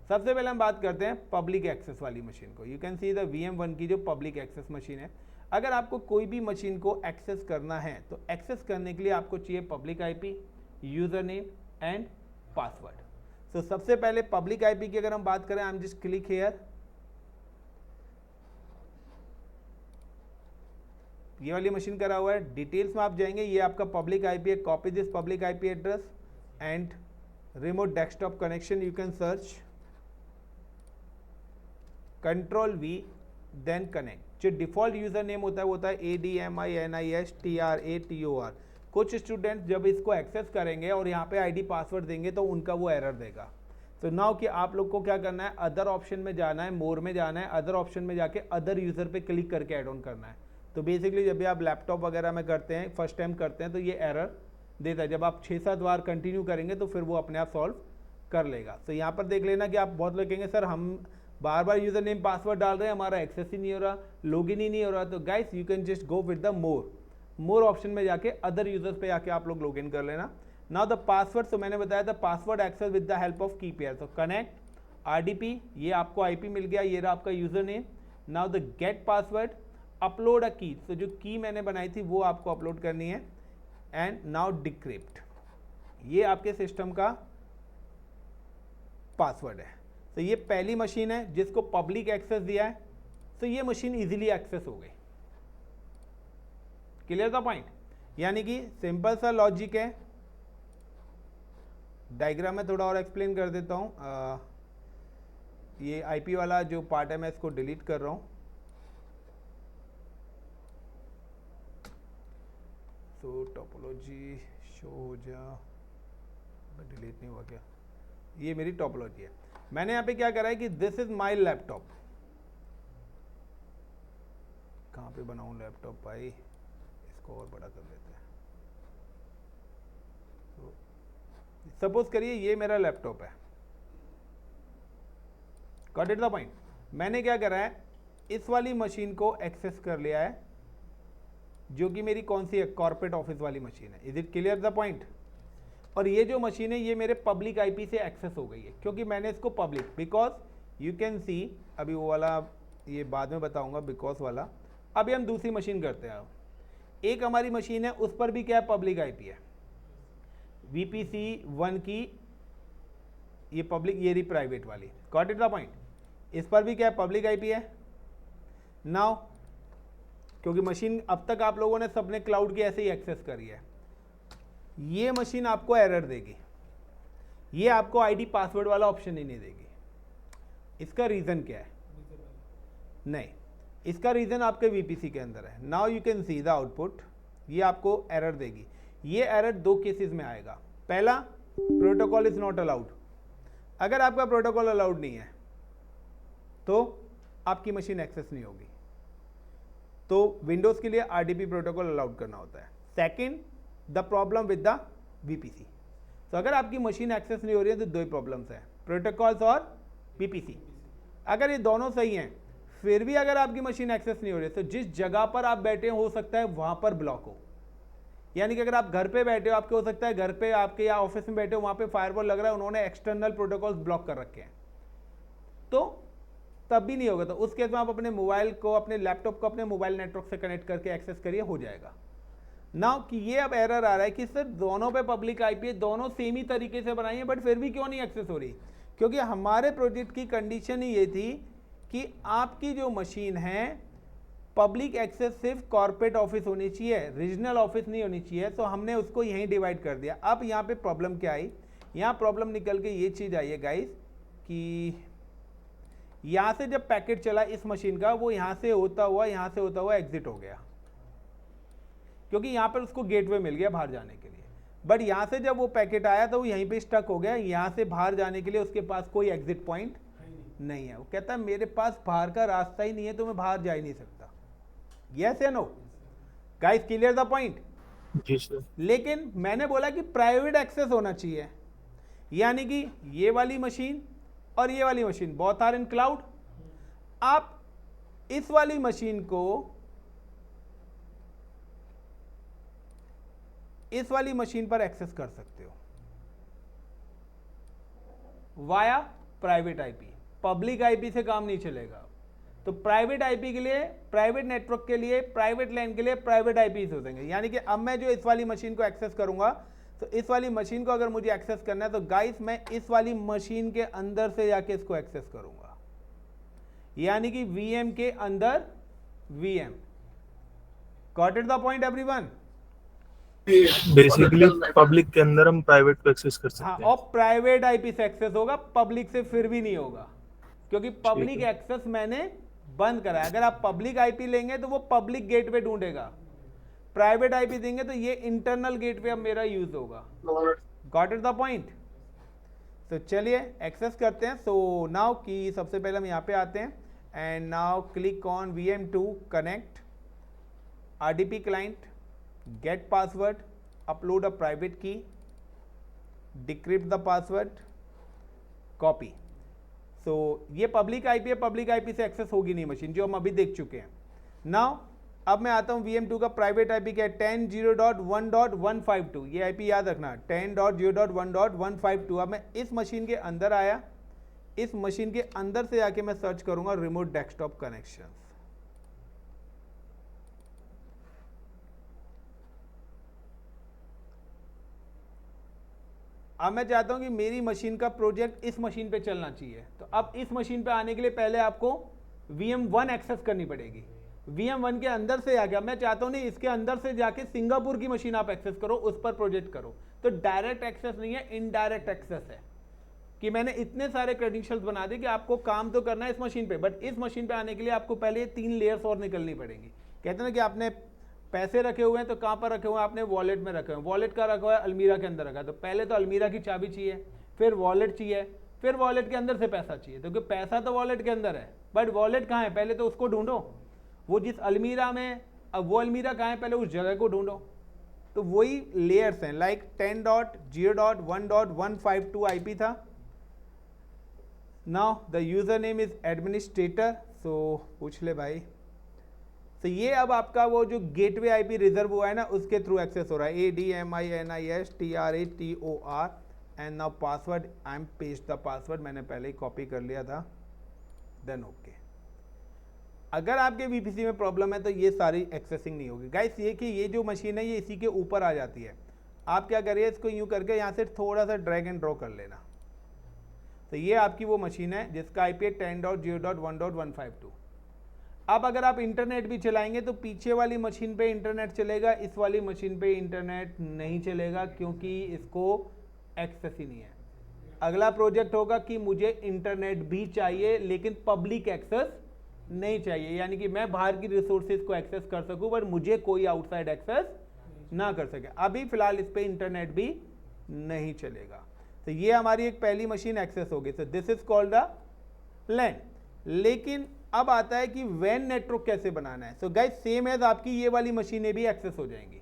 सबसे पहले हम बात करते हैं पब्लिक एक्सेस वाली मशीन को। You can see the VM1 की जो पब्लिक एक्सेस मशीन है। अगर आपको कोई भी मशीन को एक्सेस करना है तो एक्सेस करने के लिए आपको चाहिए public IP, user name and password. तो सबसे पहले पब्लिक IP की अगर हम बात करें, आई एम जस्ट क्लिक हियर, ये वाली मशीन करा हुआ है। डिटेल्स में आप जाएंगे, ये आपका पब्लिक IP है। Copy this public IP address and remote desktop connection, you can search Ctrl+V then connect. जो डिफॉल्ट यूजर नेम होता है वो होता है ADMINISTRATOR। कुछ स्टूडेंट्स जब इसको एक्सेस करेंगे और यहाँ पे ID पासवर्ड देंगे तो उनका वो एरर देगा। तो नाउ कि आप लोग को क्या करना है, अदर ऑप्शन में जाना है, मोर में जाना है, अदर ऑप्शन में जाके अदर यूज़र पे क्लिक करके ऐड ऑन करना है। तो बेसिकली जब भी आप लैपटॉप वगैरह में करते हैं, फर्स्ट टाइम करते हैं, तो ये एरर देता है। जब आप 6-7 बार कंटिन्यू करेंगे तो फिर वो अपने आप सॉल्व कर लेगा। तो यहाँ पर देख लेना कि आप बहुत लोग कहेंगे सर हम बार बार यूज़र नेम पासवर्ड डाल रहे हैं, हमारा एक्सेस ही नहीं हो रहा, लॉगिन ही नहीं हो रहा। तो guys you can just go with the more option में जाके अदर यूजर्स पे जाके आप लोग लॉगिन कर लेना। नाउ द पासवर्ड, तो मैंने बताया था password access with the help of key pair. तो कनेक्ट RDP, ये आपको IP मिल गया, ये रहा आपका user name. Now the get password, upload a key, तो जो की मैंने बनाई थी वो आपको अपलोड करनी है। एंड नाउ डिक्रिप्ट, ये आपके सिस्टम का पासवर्ड है। तो ये पहली मशीन है जिसको पब्लिक एक्सेस दिया है, तो ये मशीन इजीली एक्सेस हो गई। Clear the point? यानी कि सिंपल सा लॉजिक है। डायग्राम में थोड़ा और एक्सप्लेन कर देता हूं। ये IP वाला जो पार्ट है मैं इसको डिलीट कर रहा हूं। तो टोपोलॉजी शो हो जा, डिलीट नहीं हुआ क्या? ये मेरी टोपोलॉजी है। मैंने यहाँ पे क्या करा है कि दिस इज माई लैपटॉप। कहाँ पे बनाऊं लैपटॉप भाई, इसको और बड़ा कर देते हैं। तो सपोज करिए ये मेरा लैपटॉप है। Got it the point? मैंने क्या करा है, इस वाली मशीन को एक्सेस कर लिया है, जो कि मेरी कौन सी है, कॉर्पोरेट ऑफिस वाली मशीन है। Is it clear the point? और ये जो मशीन है ये मेरे पब्लिक IP से एक्सेस हो गई है, क्योंकि मैंने इसको पब्लिक, बिकॉज यू कैन सी, अभी वो वाला ये बाद में बताऊंगा बिकॉज वाला। अभी हम दूसरी मशीन करते हैं। एक हमारी मशीन है उस पर भी क्या है, पब्लिक IP है, VPC 1 की, ये पब्लिक, ये रही प्राइवेट वाली। Got it the point? इस पर भी क्या है, पब्लिक IP है। नाउ क्योंकि मशीन अब तक आप लोगों ने सबने क्लाउड की ऐसे ही एक्सेस करी है, ये मशीन आपको एरर देगी, ये आपको ID पासवर्ड वाला ऑप्शन ही नहीं देगी। इसका रीजन क्या है? नहीं, इसका रीजन आपके VPC के अंदर है। Now you can see the output, ये आपको एरर देगी। ये एरर दो केसेस में आएगा। पहला, प्रोटोकॉल इज नॉट अलाउड। अगर आपका प्रोटोकॉल अलाउड नहीं है तो आपकी मशीन एक्सेस नहीं होगी। तो विंडोज के लिए RDP प्रोटोकॉल अलाउड करना होता है। Second, the problem with the VPC। तो अगर आपकी मशीन एक्सेस नहीं हो रही है तो दो ही प्रॉब्लम्स है, प्रोटोकॉल्स और VPC। अगर ये दोनों सही हैं, फिर भी अगर आपकी मशीन एक्सेस नहीं हो रही है, तो जिस जगह पर आप बैठे हो सकता है वहां पर ब्लॉक हो। यानी कि अगर आप घर पे बैठे हो, आपके हो सकता है घर पे आपके या ऑफिस में बैठे हो, वहां पे फायरवॉल लग रहा है, उन्होंने एक्सटर्नल प्रोटोकॉल्स ब्लॉक कर रखे हैं, तो तब भी नहीं होगा। तो उस केस में आप अपने मोबाइल को, अपने लैपटॉप को अपने मोबाइल नेटवर्क से कनेक्ट करके एक्सेस करिए, हो जाएगा। नाउ कि ये अब एरर आ रहा है कि सर दोनों पे पब्लिक IP है, दोनों सेम ही तरीके से बनाई है, बट फिर भी क्यों नहीं एक्सेस हो रही? क्योंकि हमारे प्रोजेक्ट की कंडीशन ही ये थी कि आपकी जो मशीन है पब्लिक एक्सेस सिर्फ कॉर्पोरेट ऑफिस होनी चाहिए, रीजनल ऑफिस नहीं होनी चाहिए। तो हमने उसको यहीं डिवाइड कर दिया। अब यहाँ पे प्रॉब्लम क्या आई, यहाँ प्रॉब्लम निकल के ये चीज़ आई है गाइस कि यहाँ से जब पैकेट चला इस मशीन का, वो यहाँ से होता हुआ एग्जिट हो गया, क्योंकि यहाँ पर उसको गेटवे मिल गया बाहर जाने के लिए। बट यहाँ से जब वो पैकेट आया तो वो यहीं पे स्टक हो गया। यहाँ से बाहर जाने के लिए उसके पास कोई एग्जिट पॉइंट नहीं है। वो कहता है मेरे पास बाहर का रास्ता ही नहीं है, तो मैं बाहर जा ही नहीं सकता। यस या no guys, clear the point? जी सर। लेकिन मैंने बोला कि प्राइवेट एक्सेस होना चाहिए, यानी कि ये वाली मशीन और ये वाली machine both are in cloud. आप इस वाली मशीन को इस वाली मशीन पर एक्सेस कर सकते हो via private IP। Public IP से काम नहीं चलेगा। तो प्राइवेट IP के लिए, प्राइवेट नेटवर्क के लिए, प्राइवेट लैन के लिए प्राइवेट IPs हो देंगे। यानी कि अब मैं जो इस वाली मशीन को एक्सेस करूंगा, तो इस वाली मशीन को अगर मुझे एक्सेस करना है तो गाइस मैं इस वाली मशीन के अंदर से जाके इसको एक्सेस करूंगा, यानी कि VM के अंदर VM। Got it the point everyone? Basically public के अंदर हम प्राइवेट को एक्सेस कर सकते हाँ, हैं। और प्राइवेट IP से एक्सेस होगा, पब्लिक से फिर भी नहीं होगा, क्योंकि पब्लिक एक्सेस मैंने बंद करा है। अगर आप पब्लिक IP लेंगे तो वो पब्लिक गेटवे ढूंढेगा, प्राइवेट IP देंगे तो ये इंटरनल गेटवे अब मेरा यूज होगा। Got it the point? तो चलिए एक्सेस करते हैं। सो नाउ कि सबसे पहले हम यहाँ पे आते हैं and now click on VM2 connect RDP client, gate password, upload a private की, डिक्रिप्ट द पासवर्ड, कॉपी। सो ये पब्लिक आईपी है, पब्लिक आईपी से एक्सेस होगी नहीं मशीन, जो हम अभी देख चुके हैं। नाउ अब मैं आता हूँ VM2 का प्राइवेट आईपी क्या है, 10.0.1.152। ये आईपी याद रखना, 10.0.1.152। अब मैं इस मशीन के अंदर आया, इस मशीन के अंदर से आके मैं सर्च करूंगा रिमोट डेस्कटॉप कनेक्शंस। अब मैं चाहता हूं कि मेरी मशीन का प्रोजेक्ट इस मशीन पे चलना चाहिए। तो अब इस मशीन पे आने के लिए पहले आपको VM1 एक्सेस करनी पड़ेगी। VM1 के अंदर से आ गया, मैं चाहता हूं नहीं, इसके अंदर से जाके सिंगापुर की मशीन आप एक्सेस करो, उस पर प्रोजेक्ट करो। तो डायरेक्ट एक्सेस नहीं है, इनडायरेक्ट एक्सेस है कि मैंने इतने सारे क्रेडेंशियल्स बना दिए कि आपको काम तो करना है इस मशीन पे, बट इस मशीन पे आने के लिए आपको पहले 3 लेयर्स और निकलनी पड़ेंगी। कहते हैं ना कि आपने पैसे रखे हुए हैं, तो कहाँ पर रखे हुए हैं, आपने वॉलेट में रखे हुए हैं। वॉलेट का रखा हुआ है, अलमीरा के अंदर रखा है। तो पहले तो अलमीरा की चाबी चाहिए, फिर वॉलेट चाहिए, फिर वॉलेट के अंदर से पैसा चाहिए। तो क्योंकि पैसा तो वॉलेट के अंदर है, बट वॉलेट कहाँ है, पहले तो उसको ढूंढो। वो जिस अलमीरा में, अब वो अलमीरा कहाँ है, पहले उस जगह को ढूंढो। तो वही लेयर्स हैं, लाइक 10.0.1.152 आईपी था। Now the user name is administrator. So पूछ ले भाई। तो ये अब आपका वो जो गेटवे आईपी रिजर्व हुआ है ना, उसके थ्रू एक्सेस हो रहा है। ADMINISTRATOR and now password, I am paste the password, मैंने पहले ही कॉपी कर लिया था, देन ओके। अगर आपके VPC में प्रॉब्लम है तो ये सारी एक्सेसिंग नहीं होगी। गाइस ये कि ये जो मशीन है ये इसी के ऊपर आ जाती है। आप क्या करिए, इसको यूं करके यहाँ से थोड़ा सा ड्रैग एंड ड्रॉ कर लेना। तो ये आपकी वो मशीन है जिसका IP है 10.0.1.152। अब अगर आप इंटरनेट भी चलाएंगे तो पीछे वाली मशीन पे इंटरनेट चलेगा, इस वाली मशीन पे इंटरनेट नहीं चलेगा, क्योंकि इसको एक्सेस ही नहीं है। अगला प्रोजेक्ट होगा कि मुझे इंटरनेट भी चाहिए लेकिन पब्लिक एक्सेस नहीं चाहिए, यानी कि मैं बाहर की रिसोर्सेज को एक्सेस कर सकूं बट मुझे कोई आउटसाइड एक्सेस ना कर सके। अभी फिलहाल इस पे इंटरनेट भी नहीं चलेगा। तो ये हमारी एक पहली मशीन एक्सेस होगी। तो this is called the LAN। लेकिन अब आता है कि WAN नेटवर्क कैसे बनाना है। सो गाइस सेम एज आपकी ये वाली मशीनें भी एक्सेस हो जाएंगी,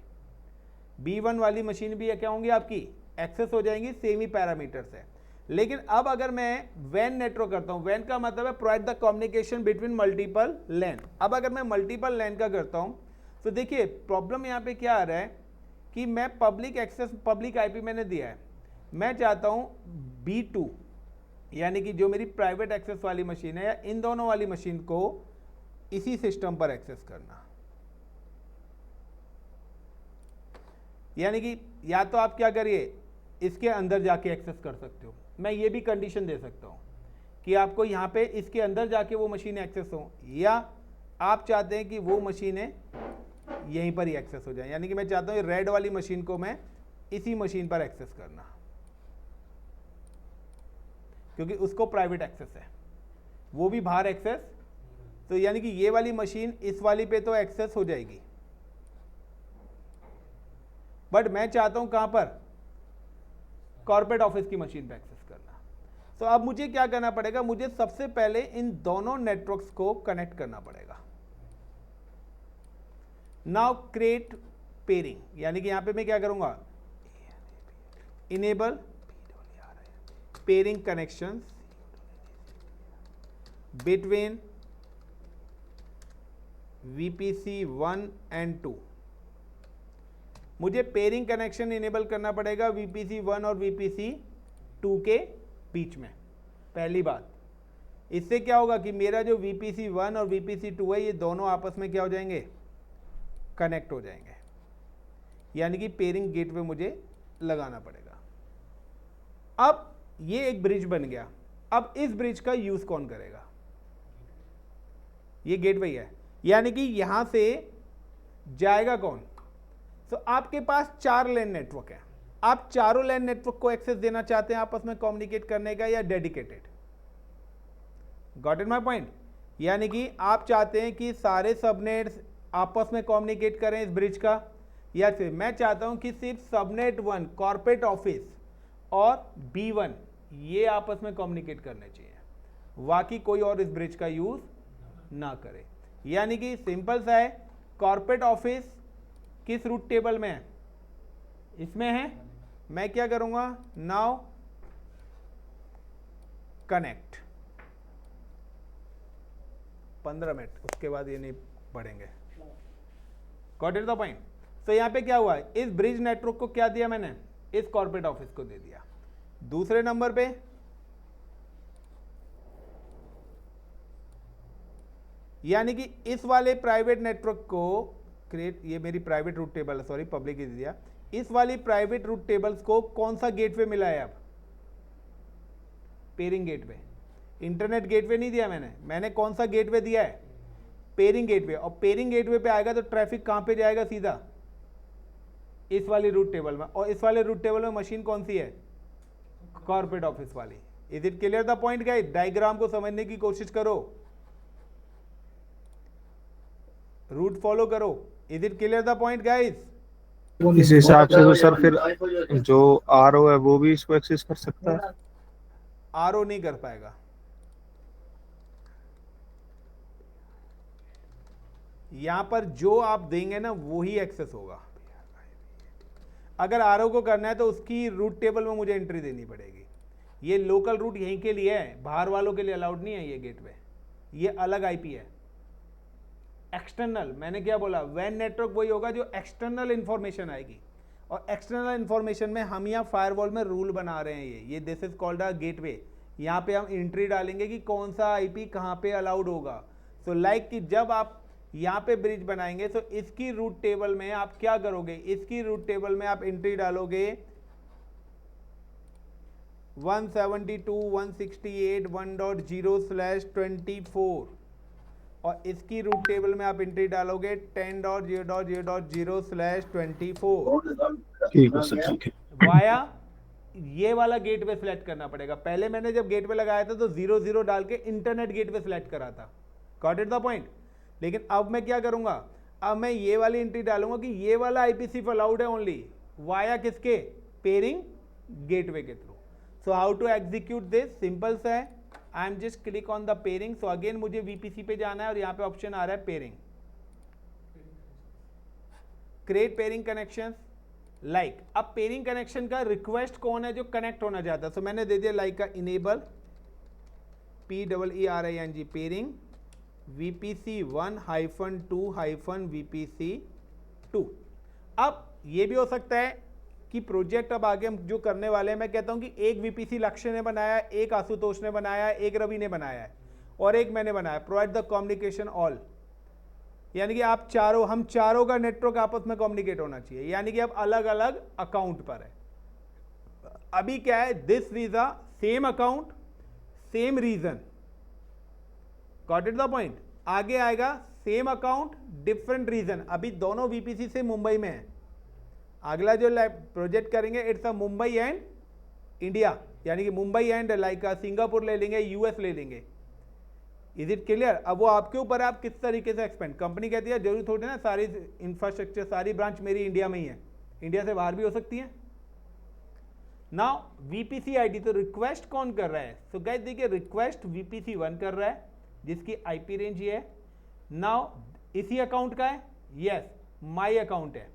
B1 वाली मशीन भी क्या होंगी आपकी, एक्सेस हो जाएंगी, सेम ही पैरामीटर्स है। लेकिन अब अगर मैं WAN नेटवर्क करता हूँ, WAN का मतलब है provide the communication between multiple LAN। अब अगर मैं मल्टीपल LAN का करता हूँ तो देखिए प्रॉब्लम यहाँ पे क्या आ रहा है कि मैं पब्लिक एक्सेस, पब्लिक IP मैंने दिया है, मैं चाहता हूँ B2 यानी कि जो मेरी प्राइवेट एक्सेस वाली मशीन है, या इन दोनों वाली मशीन को इसी सिस्टम पर एक्सेस करना। यानी कि या तो आप क्या करिए, इसके अंदर जाके एक्सेस कर सकते हो। मैं ये भी कंडीशन दे सकता हूँ कि आपको यहाँ पे इसके अंदर जाके वो मशीनें एक्सेस हो, या आप चाहते हैं कि वो मशीनें यहीं पर ही एक्सेस हो जाए। यानी कि मैं चाहता हूँ रेड वाली मशीन को मैं इसी मशीन पर एक्सेस करना, क्योंकि उसको प्राइवेट एक्सेस है, वो भी बाहर एक्सेस। तो यानी कि ये वाली मशीन इस वाली पे तो एक्सेस हो जाएगी, बट मैं चाहता हूं कहां पर, कॉर्पोरेट ऑफिस की मशीन पे एक्सेस करना। तो अब मुझे क्या करना पड़ेगा, मुझे सबसे पहले इन दोनों नेटवर्क्स को कनेक्ट करना पड़ेगा। नाउ क्रिएट पेयरिंग, यानी कि यहां पे मैं क्या करूंगा, enable pairing connections between VPC 1 and 2। मुझे पेयरिंग कनेक्शन इनेबल करना पड़ेगा VPC 1 और VPC 2 के बीच में। पहली बात, इससे क्या होगा कि मेरा जो VPC 1 और VPC 2 है, ये दोनों आपस में क्या हो जाएंगे, कनेक्ट हो जाएंगे। यानी कि पेयरिंग गेटवे मुझे लगाना पड़ेगा। अब ये एक ब्रिज बन गया। अब इस ब्रिज का यूज कौन करेगा, ये गेटवे है, यानी कि यहां से जाएगा कौन। तो आपके पास 4 LAN नेटवर्क है, आप चारों LAN नेटवर्क को एक्सेस देना चाहते हैं आपस में कम्युनिकेट करने का, या dedicated. Got it my point. यानी कि आप चाहते हैं कि सारे सबनेट्स आपस में कम्युनिकेट करें इस ब्रिज का, या फिर मैं चाहता हूं कि सिर्फ सबनेट 1 कॉर्पोरेट ऑफिस और B1 ये आपस में कम्युनिकेट करने चाहिए, बाकी कोई और इस ब्रिज का यूज ना करे। यानी कि सिंपल सा है, कॉर्पोरेट ऑफिस किस रूट टेबल में है, इसमें है। मैं क्या करूंगा, नाउ कनेक्ट 15 मिनट, उसके बाद ये नहीं बढ़ेंगे। Got it the point. तो यहां पे क्या हुआ, इस ब्रिज नेटवर्क को क्या दिया मैंने, इस कॉर्पोरेट ऑफिस को दे दिया। दूसरे नंबर पे यानी कि इस वाले प्राइवेट नेटवर्क को क्रिएट, ये मेरी प्राइवेट रूट टेबल है, सॉरी पब्लिक दे दिया। इस वाली प्राइवेट रूट टेबल्स को कौन सा गेटवे मिला है, अब पेयरिंग गेटवे। इंटरनेट गेटवे नहीं दिया मैंने कौन सा गेटवे दिया है, पेयरिंग गेटवे। और पेयरिंग गेटवे पे आएगा तो ट्रैफिक कहां पे जाएगा, सीधा इस वाली रूट टेबल में। और इस वाले रूट टेबल में मशीन कौन सी है, कॉर्पोरेट ऑफिस वाली। Is it clear the point guys, diagram को समझने की कोशिश करो, रूट फॉलो करो। Is it clear the point guys. इस हिसाब से तो सर फिर जो आरओ है वो भी इसको एक्सेस कर सकता है। आरओ नहीं कर पाएगा, यहां पर जो आप देंगे ना वो ही एक्सेस होगा। अगर आरओ को करना है तो उसकी रूट टेबल में मुझे एंट्री देनी पड़ेगी। ये लोकल रूट यहीं के लिए है, बाहर वालों के लिए अलाउड नहीं है ये गेटवे, ये अलग आईपी है। एक्सटर्नल, मैंने क्या बोला, वैन नेटवर्क वही होगा जो एक्सटर्नल इंफॉर्मेशन आएगी। और एक्सटर्नल इंफॉर्मेशन में हम यहाँ फायरवॉल में रूल बना रहे हैं, ये this is called a gateway. यहाँ पे हम एंट्री डालेंगे कि कौन सा आईपी कहाँ पे अलाउड होगा। सो लाइक कि जब आप यहाँ पे ब्रिज बनाएंगे तो इसकी रूट टेबल में आप क्या करोगे, इसकी रूट टेबल में आप एंट्री डालोगे 172.168.1.0/24 और इसकी रूट टेबल में आप एंट्री डालोगे 10.0.0.0/24। ठीक है सर, ठीक है। वाया ये वाला गेटवे सिलेक्ट करना पड़ेगा। पहले मैंने जब गेटवे लगाया था तो 00 डाल के इंटरनेट गेटवे सिलेक्ट करा था। Got it the point. लेकिन अब मैं क्या करूंगा, अब मैं ये वाली एंट्री डालूंगा कि ये वाला आईपी सिर्फ अलाउड है ओनली वाया किसके, पेयरिंग गेटवे के थ्रू। So how to execute this, simple सा है, I am just click on the peering. So again मुझे वीपीसी पे जाना है और यहाँ पे ऑप्शन आ रहा है pairing, create pairing connection like. अब पेयरिंग कनेक्शन का रिक्वेस्ट कौन है जो कनेक्ट होना चाहता है, सो मैंने दे दिया लाइक का इनेबल PEERING पेयरिंग VPC1-2-VPC2। अब ये भी हो सकता है कि प्रोजेक्ट अब आगे हम जो करने वाले हैं, मैं कहता हूं कि एक वीपीसी लक्ष्य ने बनाया, एक आशुतोष ने बनाया, एक रवि ने बनाया है और एक मैंने बनाया। प्रोवाइड द कम्युनिकेशन ऑल, यानी कि आप चारों, हम चारों का नेटवर्क आपस में कम्युनिकेट होना चाहिए, यानी कि अब अलग अलग अकाउंट पर है। अभी क्या है, this is a same account same region. Got it the point. आगे आएगा सेम अकाउंट डिफरेंट रीजन। अभी दोनों वीपीसी से मुंबई में है। अगला जो प्रोजेक्ट करेंगे it's a Mumbai and India, यानी कि मुंबई एंड लाइक सिंगापुर ले लेंगे, यूएस ले लेंगे। Is it clear. अब वो आपके ऊपर है, आप किस तरीके से एक्सपेंड। कंपनी कहती है जरूरी थोड़ी ना सारी इंफ्रास्ट्रक्चर, सारी ब्रांच मेरी इंडिया में ही है, इंडिया से बाहर भी हो सकती है। नाउ वीपीसी आईडी, तो रिक्वेस्ट कौन कर रहा है, तो गाइस देखिए रिक्वेस्ट वीपीसी 1 कर रहा है जिसकी आईपी रेंज ये है। नाउ इसी अकाउंट का है, यस माई अकाउंट है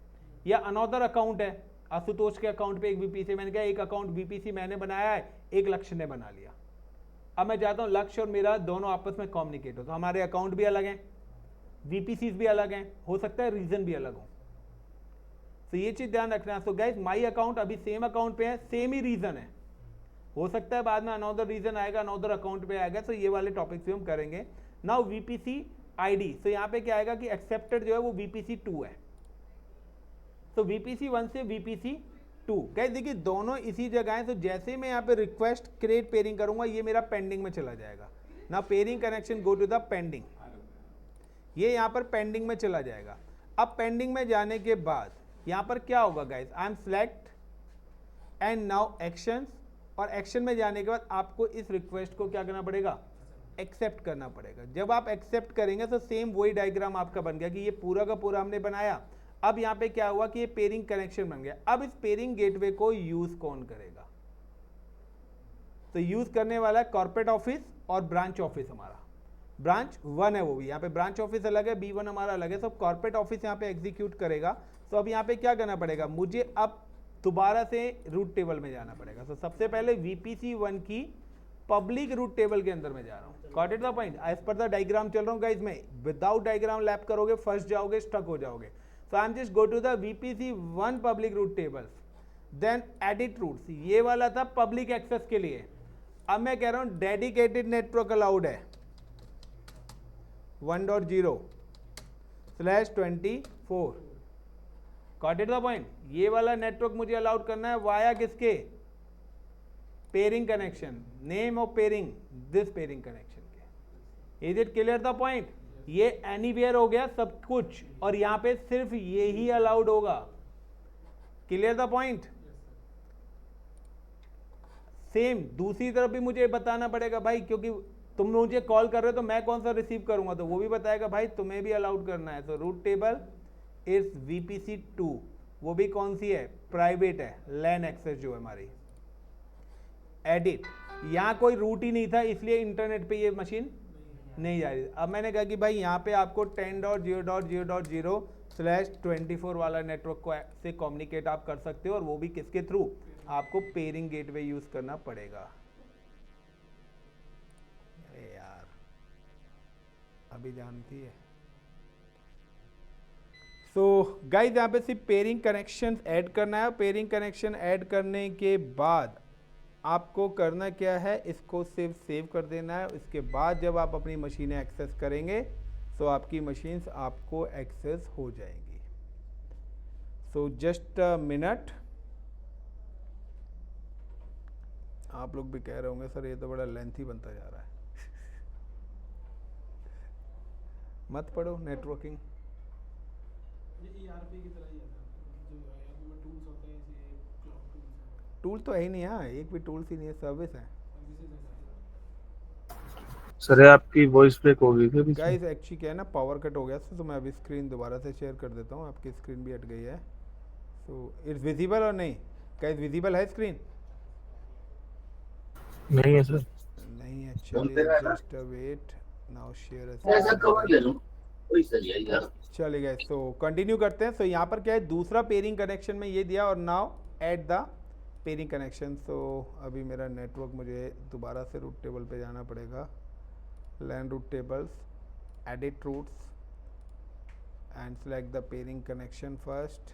या अनदर अकाउंट है। आशुतोष के अकाउंट पे एक वीपीसी, मैंने कहा एक अकाउंट वीपीसी मैंने बनाया है, एक लक्ष्य ने बना लिया। अब मैं चाहता हूं लक्ष्य और मेरा दोनों आपस में कम्युनिकेट हो, तो हमारे अकाउंट भी अलग हैं, वीपीसी भी अलग हैं, हो सकता है रीजन भी अलग हो। तो ये चीज ध्यान रखना। सो गाइस माई अकाउंट अभी सेम अकाउंट पे है, सेम ही रीजन है, हो सकता है बाद में अनदर रीजन आएगा, अनदर अकाउंट पे आएगा। तो ये वाले टॉपिक्स भी हम करेंगे। नाउ वीपीसी आईडी, तो यहाँ पे क्या आएगा कि एक्सेप्टेड जो है वो वीपीसी 2 है, तो वीपीसी 1 से वीपीसी 2। गाइस देखिए दोनों इसी जगह है। तो जैसे मैं यहाँ पे रिक्वेस्ट क्रिएट पेयरिंग करूंगा ये मेरा पेंडिंग में चला जाएगा ना, peering connection go to the pending, ये यहाँ पर पेंडिंग में चला जाएगा। अब पेंडिंग में जाने के बाद यहाँ पर क्या होगा guys, I am select and now actions, और एक्शन में जाने के बाद आपको इस रिक्वेस्ट को क्या करना पड़ेगा, एक्सेप्ट करना पड़ेगा। जब आप एक्सेप्ट करेंगे तो सेम वही डायग्राम आपका बन गया कि ये पूरा का पूरा हमने बनाया। अब यहाँ पे क्या हुआ कि ये पेयरिंग कनेक्शन बन गया। अब इस पेयरिंग गेटवे को यूज कौन करेगा, तो यूज़ करने वाला है कॉर्पोरेट ऑफिस और ब्रांच ऑफिस। हमारा ब्रांच 1 है वो भी, यहाँ पे ब्रांच ऑफिस अलग है, B1 हमारा अलग है। तो कॉर्पोरेट ऑफिस यहाँ पे एग्जीक्यूट करेगा। तो अब यहाँ पे क्या करना पड़ेगा, मुझे अब दोबारा से रूट टेबल में जाना पड़ेगा। तो सबसे पहले VPC1 की पब्लिक रूट टेबल के अंदर में जा रहा हूँ। Got it the point? As per the diagram चल रहा हूँ गाइस मैं, विदाउट डायग्राम लैप करोगे फंस जाओगे, स्टक हो जाओगे। So I am just go to the VPC1 public route tables, then edit routes. ये वाला था पब्लिक एक्सेस के लिए। अब मैं कह रहा हूँ डेडिकेटेड नेटवर्क अलाउड है 1.0/24। Got it the point? ये वाला नेटवर्क मुझे अलाउड करना है वाया किसके, peering connection, name of peering, this peering connection के। Is it clear the point? ये एनीवेयर हो गया सब कुछ, और यहां पे सिर्फ ये ही अलाउड होगा। Clear the point? सेम दूसरी तरफ भी मुझे बताना पड़ेगा भाई, क्योंकि तुम मुझे कॉल कर रहे हो तो मैं कौन सा रिसीव करूंगा, तो वो भी बताएगा भाई तुम्हें भी अलाउड करना है। तो रूट टेबल इज VPC2, वो भी कौन सी है, प्राइवेट है, लैन एक्सेस जो है हमारी। एडिट, यहाँ कोई रूट ही नहीं था इसलिए इंटरनेट पे ये मशीन नहीं जा रही। अब मैंने कहा कि भाई यहाँ पे आपको 10.0.0.0/24 वाला नेटवर्क को से कम्युनिकेट आप कर सकते हो, और वो भी किसके थ्रू, आपको पेयरिंग गेटवे यूज करना पड़ेगा। अरे यार अभी जानती है। सो गाइस यहाँ पे सिर्फ पेयरिंग कनेक्शन ऐड करना है। पेयरिंग कनेक्शन ऐड करने के बाद आपको करना क्या है, इसको सिर्फ सेव कर देना है। इसके बाद जब आप अपनी मशीनें एक्सेस करेंगे तो आपकी मशीन्स आपको एक्सेस हो जाएंगी। So just a minute. आप लोग भी कह रहे होंगे सर ये तो बड़ा लेंथी बनता जा रहा है। मत पढ़ो नेटवर्किंग, ये ERP की तरह ही है जो ERP में टूल्स होते हैं, ये क्लाउड टूल्स हैं। टूल तो है ही नहीं, यहाँ एक भी टूल्स ही नहीं है, सर्विस है। सर ये आपकी वॉइस ब्रेक हो गई थी बीच में। गाइस एक्चुअली क्या है ना, पावर कट हो गया था, तो मैं अभी स्क्रीन दोबारा से शेयर कर देता हूँ। आपकी स्क्रीन भी हट गई है। सो इट्स विजिबल और नहीं गाइस, विजिबल है स्क्रीन? नहीं है सर। नहीं है, चलिए जस्ट वेट, नाउ शेयर। चलिए गाइस तो कंटिन्यू करते हैं। सो यहाँ पर क्या है, दूसरा पेयरिंग कनेक्शन में ये दिया, और now add the peering connection. So अभी मेरा नेटवर्क, मुझे दोबारा से रूट टेबल पे जाना पड़ेगा। LAN route tables, edit routes and select the peering connection first.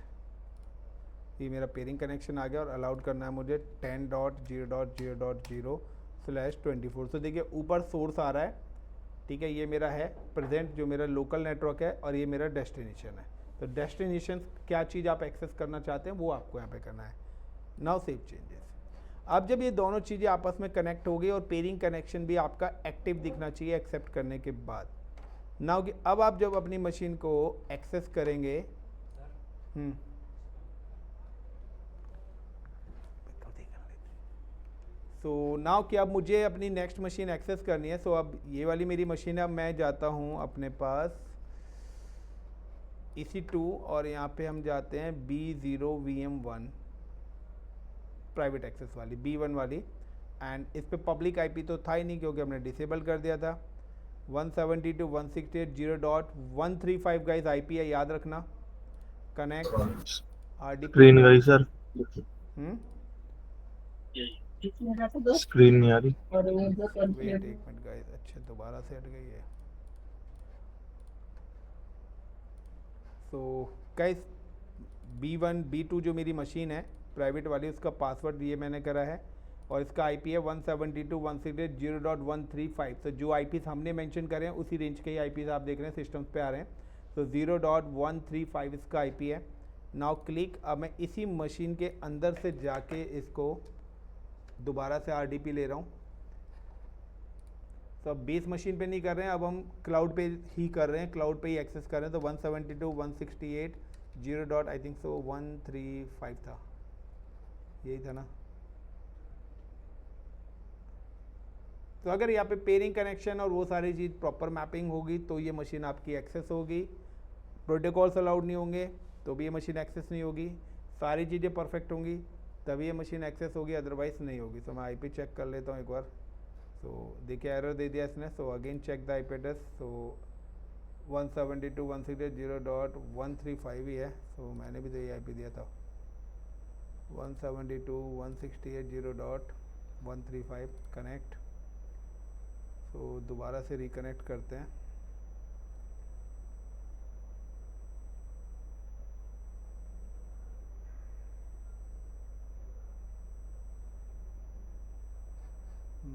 ये मेरा पेयरिंग कनेक्शन आ गया, और अलाउड करना है मुझे 10.0.0.0/24। तो देखिए ऊपर सोर्स आ रहा है, ठीक है, ये मेरा है प्रेजेंट जो मेरा लोकल नेटवर्क है, और ये मेरा डेस्टिनेशन है। तो डेस्टिनेशन क्या चीज़ आप एक्सेस करना चाहते हैं वो आपको यहाँ पे करना है। Now save changes. अब जब ये दोनों चीज़ें आपस में कनेक्ट हो गई, और पेयरिंग कनेक्शन भी आपका एक्टिव दिखना चाहिए एक्सेप्ट करने के बाद। नाउ कि अब आप जब अपनी मशीन को एक्सेस करेंगे, सो नाउ कि अब मुझे अपनी नेक्स्ट मशीन एक्सेस करनी है। सो अब ये वाली मेरी मशीन है, अब मैं जाता हूँ अपने पास EC2, और यहाँ पे हम जाते हैं B0VM1 प्राइवेट एक्सेस वाली, B1 वाली। एंड इस पे पब्लिक IP तो था ही नहीं क्योंकि हमने डिसेबल कर दिया था। 172.168.0.135 गाइस IP है, याद रखना। कनेक्ट RDP स्क्रीन गई सर, स्क्रीन नहीं आ रही। वेट एक मिनट गाइस, अच्छा दोबारा से हट गई है। सो गाइस B1 B2 जो मेरी मशीन है प्राइवेट वाली, उसका पासवर्ड ये मैंने करा है, और इसका IP है 172.168.0.135। तो जो IPs हमने मेंशन करे हैं उसी रेंज के ही IPs आप देख रहे हैं सिस्टम्स पे आ रहे हैं। तो 0.135 इसका IP है। नाउ क्लिक, अब मैं इसी मशीन के अंदर से जाके इसको दोबारा से RDP ले रहा हूँ। तो अब बेस मशीन पे नहीं कर रहे हैं, अब हम क्लाउड पे ही कर रहे हैं, क्लाउड पे ही एक्सेस कर रहे हैं। तो 172.168.0.135 था, यही था ना। तो अगर यहाँ पे पेयरिंग कनेक्शन और वो सारी चीज़ प्रॉपर मैपिंग होगी तो ये मशीन आपकी एक्सेस होगी। प्रोटोकॉल्स अलाउड नहीं होंगे तो भी ये मशीन एक्सेस नहीं होगी। सारी चीज़ें परफेक्ट होंगी तभी ये मशीन एक्सेस होगी, अदरवाइज नहीं होगी। सो मैं आईपी चेक कर लेता हूँ एक बार। सो देखिए एरर दे दिया इसने। So again check the IP address. So 172.168.0.135 ही है। सो मैंने भी तो ये आईपी दिया था 172.168.0.135 कनेक्ट। सो दोबारा से रिकनेक्ट करते हैं।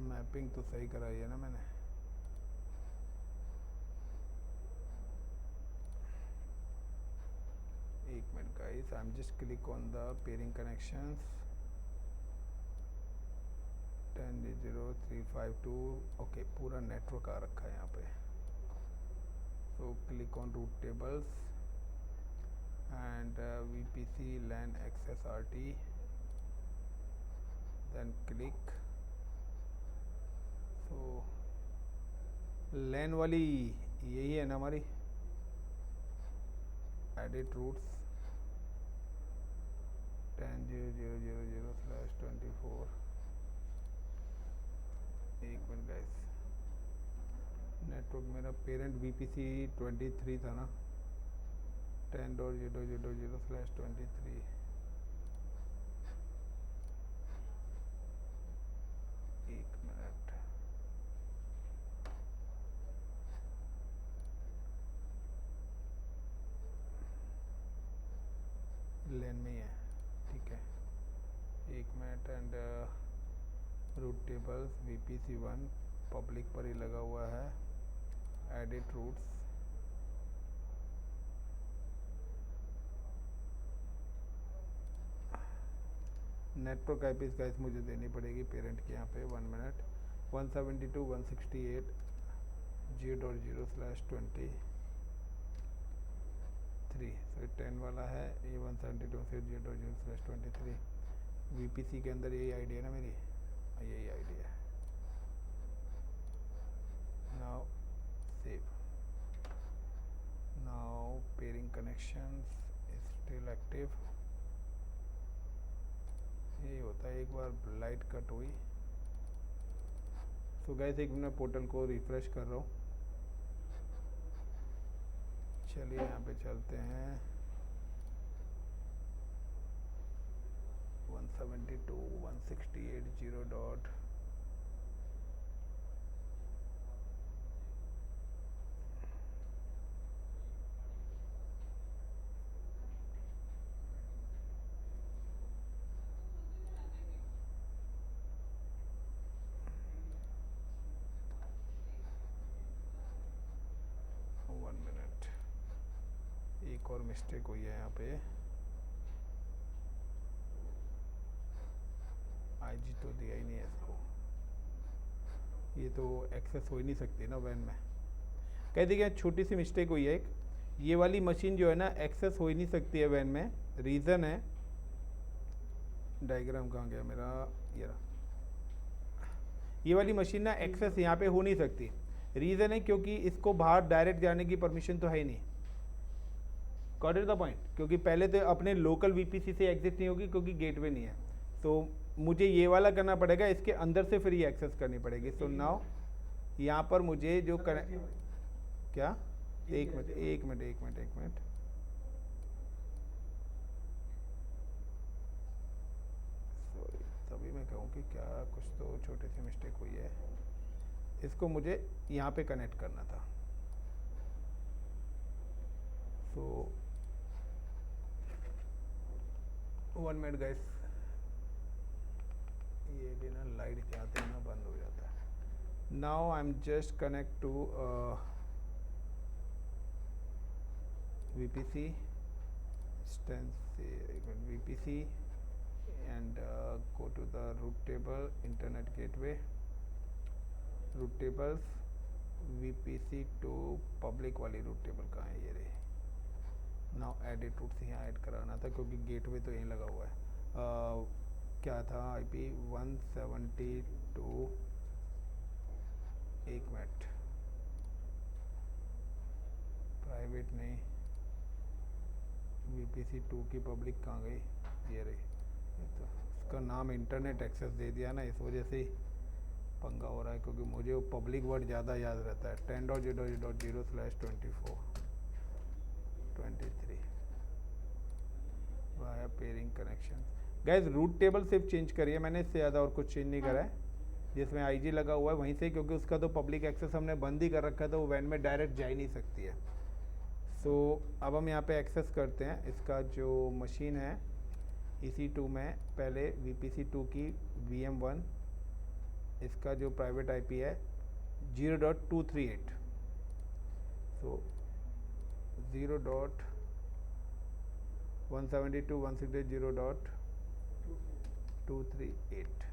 मैपिंग तो सही कराई है ना मैंने। एक minute guys, I am just click on the peering connections 10.0.352। Okay, पूरा नेटवर्क आ रखा है यहाँ पे। So click on route tables and VPC LAN access RT, then click. So LAN वाली यही है ना हमारी, एडिट रूट्स 10.0.0.0/24। एक मिनट गाइस, नेटवर्क मेरा पेरेंट VPC 23 था ना, 10.0.0.0/23। एक मिनट, लेन में ही है, ठीक है। एक minute and route tables VPC 1 public पर ही लगा हुआ है, edit routes network IPs guys मुझे देनी पड़ेगी पेरेंट के यहाँ पे। 1 मिनट, 172.168.0.0/23। सो 10 वाला है ये, 172.0.0/23। VPC के अंदर यही आईडी है ना मेरी, यही आईडी है। Now save. Now pairing connections still active. यही होता है एक बार लाइट कट हुई। सो गाइस एक मिनट पोर्टल को रिफ्रेश कर रहा हूँ। चलिए यहाँ पे चलते हैं 172.168.0. एक और मिस्टेक हुई है यहाँ पे, IG तो दिया ही नहीं है इसको। ये तो एक्सेस हो ही नहीं सकती ना वैन में। कह देखिए छोटी सी मिस्टेक हुई है एक, ये वाली मशीन जो है ना एक्सेस हो ही नहीं सकती है वैन में। रीज़न है, डायग्राम कहाँ गया मेरा, ये वाली मशीन ना एक्सेस यहाँ पे हो नहीं सकती। रीज़न है क्योंकि इसको बाहर डायरेक्ट जाने की परमिशन तो है ही नहीं। गॉट इट द पॉइंट, क्योंकि पहले तो अपने लोकल VPC से एग्जिट नहीं होगी क्योंकि गेटवे नहीं है। तो मुझे ये वाला करना पड़ेगा, इसके अंदर से फिर ये एक्सेस करनी पड़ेगी। सो नाउ यहाँ पर मुझे जो क्या, एक मिनट सॉरी, तभी मैं कहूँ कि क्या कुछ तो छोटी सी मिस्टेक हुई है। इसको मुझे यहाँ पे कनेक्ट करना था। सो 1 मिनट गाइस, ये भी ना लाइट जाते हैं ना बंद हो जाता है। Now I am just connect to VPC VPC and go to the root table, internet gateway, root tables, VPC to public वाली root table कहाँ है, ये रही। नाउ एडिट रूट्स यहाँ ऐड कराना था क्योंकि गेटवे तो यहीं लगा हुआ है। क्या था IP 172, एक मिनट, प्राइवेट नहीं, VPC 2 की पब्लिक कहाँ गई, ये रही। तो इसका नाम इंटरनेट एक्सेस दे दिया ना, इस वजह से पंगा हो रहा है, क्योंकि मुझे वो पब्लिक वर्ड ज़्यादा याद रहता है। 10.0.0/24 via peering connection. Guys route table सिर्फ चेंज करिए, मैंने इससे ज़्यादा और कुछ चेंज नहीं करा है। जिसमें आईजी लगा हुआ है वहीं से, क्योंकि उसका तो पब्लिक एक्सेस हमने बंद ही कर रखा है, तो वो वैन में डायरेक्ट जा ही नहीं सकती है। सो अब हम यहाँ पे एक्सेस करते हैं इसका जो मशीन है EC2 में। पहले VPC2 की VM1, इसका जो प्राइवेट IP है 0.238। सो 0.172.168.0.238।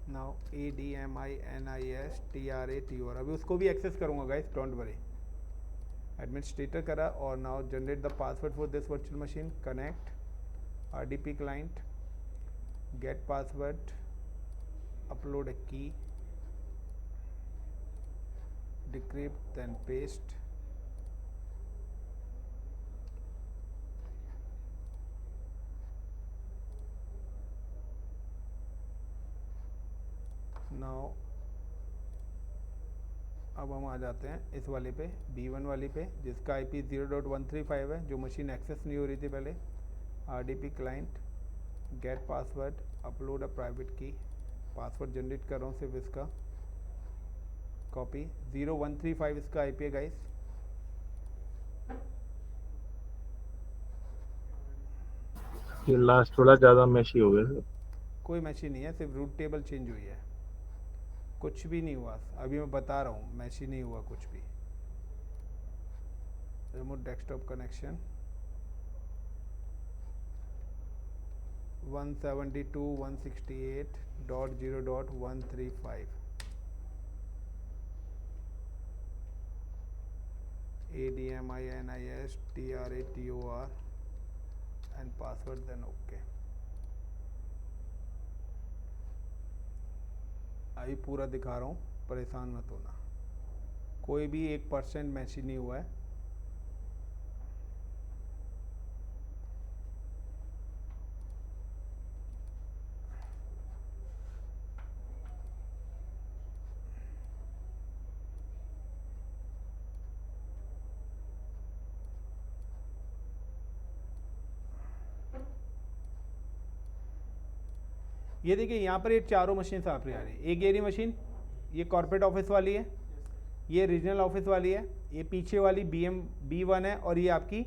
नाउ ADMINISTRATOR, अभी उसको भी एक्सेस करूँगा गाइस, डोंट वरी। एडमिनिस्ट्रेटर करा, और now generate the password for this virtual machine, connect RDP client, gate password, upload a की, decrypt, then paste. Now अब हम आ जाते हैं इस वाले पे, B1 वाली पे, जिसका IP 0.135 है, जो मशीन एक्सेस नहीं हो रही थी पहले। RDP client, gate password, upload a private की, पासवर्ड जनरेट कर रहा हूँ सिर्फ इसका, कॉपी। 0.135 इसका IP है गाइस। ये लास्ट थोड़ा ज्यादा मैशी हो गया सर। कोई मैशी नहीं है, सिर्फ रूट टेबल चेंज हुई है, कुछ भी नहीं हुआ। अभी मैं बता रहा हूँ, मैशी नहीं हुआ कुछ भी। Remote desktop connection 172.168.0.135 ADMINISTRATOR and password, then OK। अभी पूरा दिखा रहा हूँ, परेशान मत होना, कोई भी 1% मैसेज नहीं हुआ है। ये देखिए यहाँ पर ये चारों मशीन आप आ रही है। एक ये मशीन, ये कॉर्पोरेट ऑफिस वाली है, ये रीजनल ऑफिस वाली है, ये पीछे वाली B1 है, और ये आपकी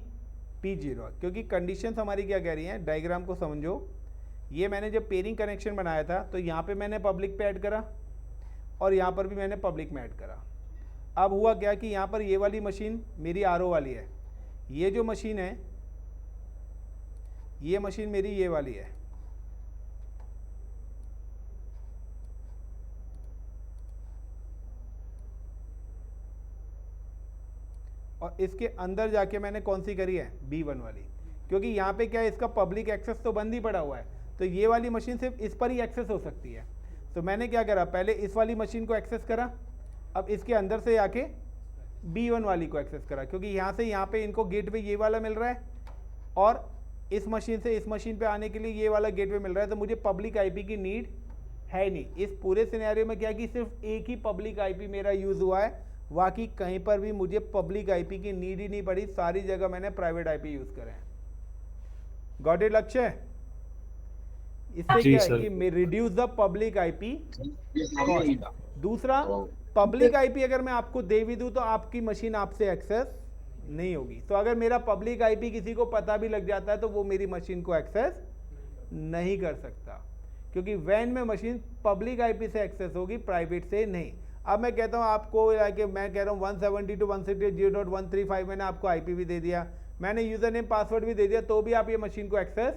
P0 है। क्योंकि कंडीशंस हमारी क्या कह रही हैं, डायग्राम को समझो। ये मैंने जब पेयरिंग कनेक्शन बनाया था तो यहाँ पे मैंने पब्लिक पे ऐड करा, और यहाँ पर भी मैंने पब्लिक में ऐड करा। अब हुआ क्या कि यहाँ पर ये वाली मशीन मेरी RO वाली है, ये जो मशीन है ये मशीन मेरी ये वाली है, और इसके अंदर जाके मैंने कौन सी करी है, B1 वाली। क्योंकि यहाँ पे क्या है, इसका पब्लिक एक्सेस तो बंद ही पड़ा हुआ है, तो ये वाली मशीन सिर्फ इस पर ही एक्सेस हो सकती है। तो मैंने क्या करा, पहले इस वाली मशीन को एक्सेस करा, अब इसके अंदर से आके B1 वाली को एक्सेस करा, क्योंकि यहाँ से यहाँ पे इनको गेटवे ये वाला मिल रहा है, और इस मशीन से इस मशीन पे आने के लिए ये वाला गेटवे मिल रहा है। तो मुझे पब्लिक IP की नीड है नहीं। इस पूरे सिनेरियो में क्या कि सिर्फ एक ही पब्लिक IP मेरा यूज़ हुआ है, बाकी कहीं पर भी मुझे पब्लिक IP की नीड ही नहीं पड़ी, सारी जगह मैंने प्राइवेट IP यूज़ करे हैं। गॉट इट लक्ष्य? इससे क्या है कि reduce the public IP cost. दूसरा, पब्लिक IP अगर मैं आपको दे भी दूं तो आपकी मशीन आपसे एक्सेस नहीं होगी। तो अगर मेरा पब्लिक IP किसी को पता भी लग जाता है तो वो मेरी मशीन को एक्सेस नहीं कर सकता, क्योंकि वैन में मशीन पब्लिक IP से एक्सेस होगी, प्राइवेट से नहीं। अब मैं कहता हूँ आपको, मैं कह रहा हूँ 172.168.0.135 मैंने आपको IP भी दे दिया, मैंने यूज़र नेम पासवर्ड भी दे दिया, तो भी आप ये मशीन को एक्सेस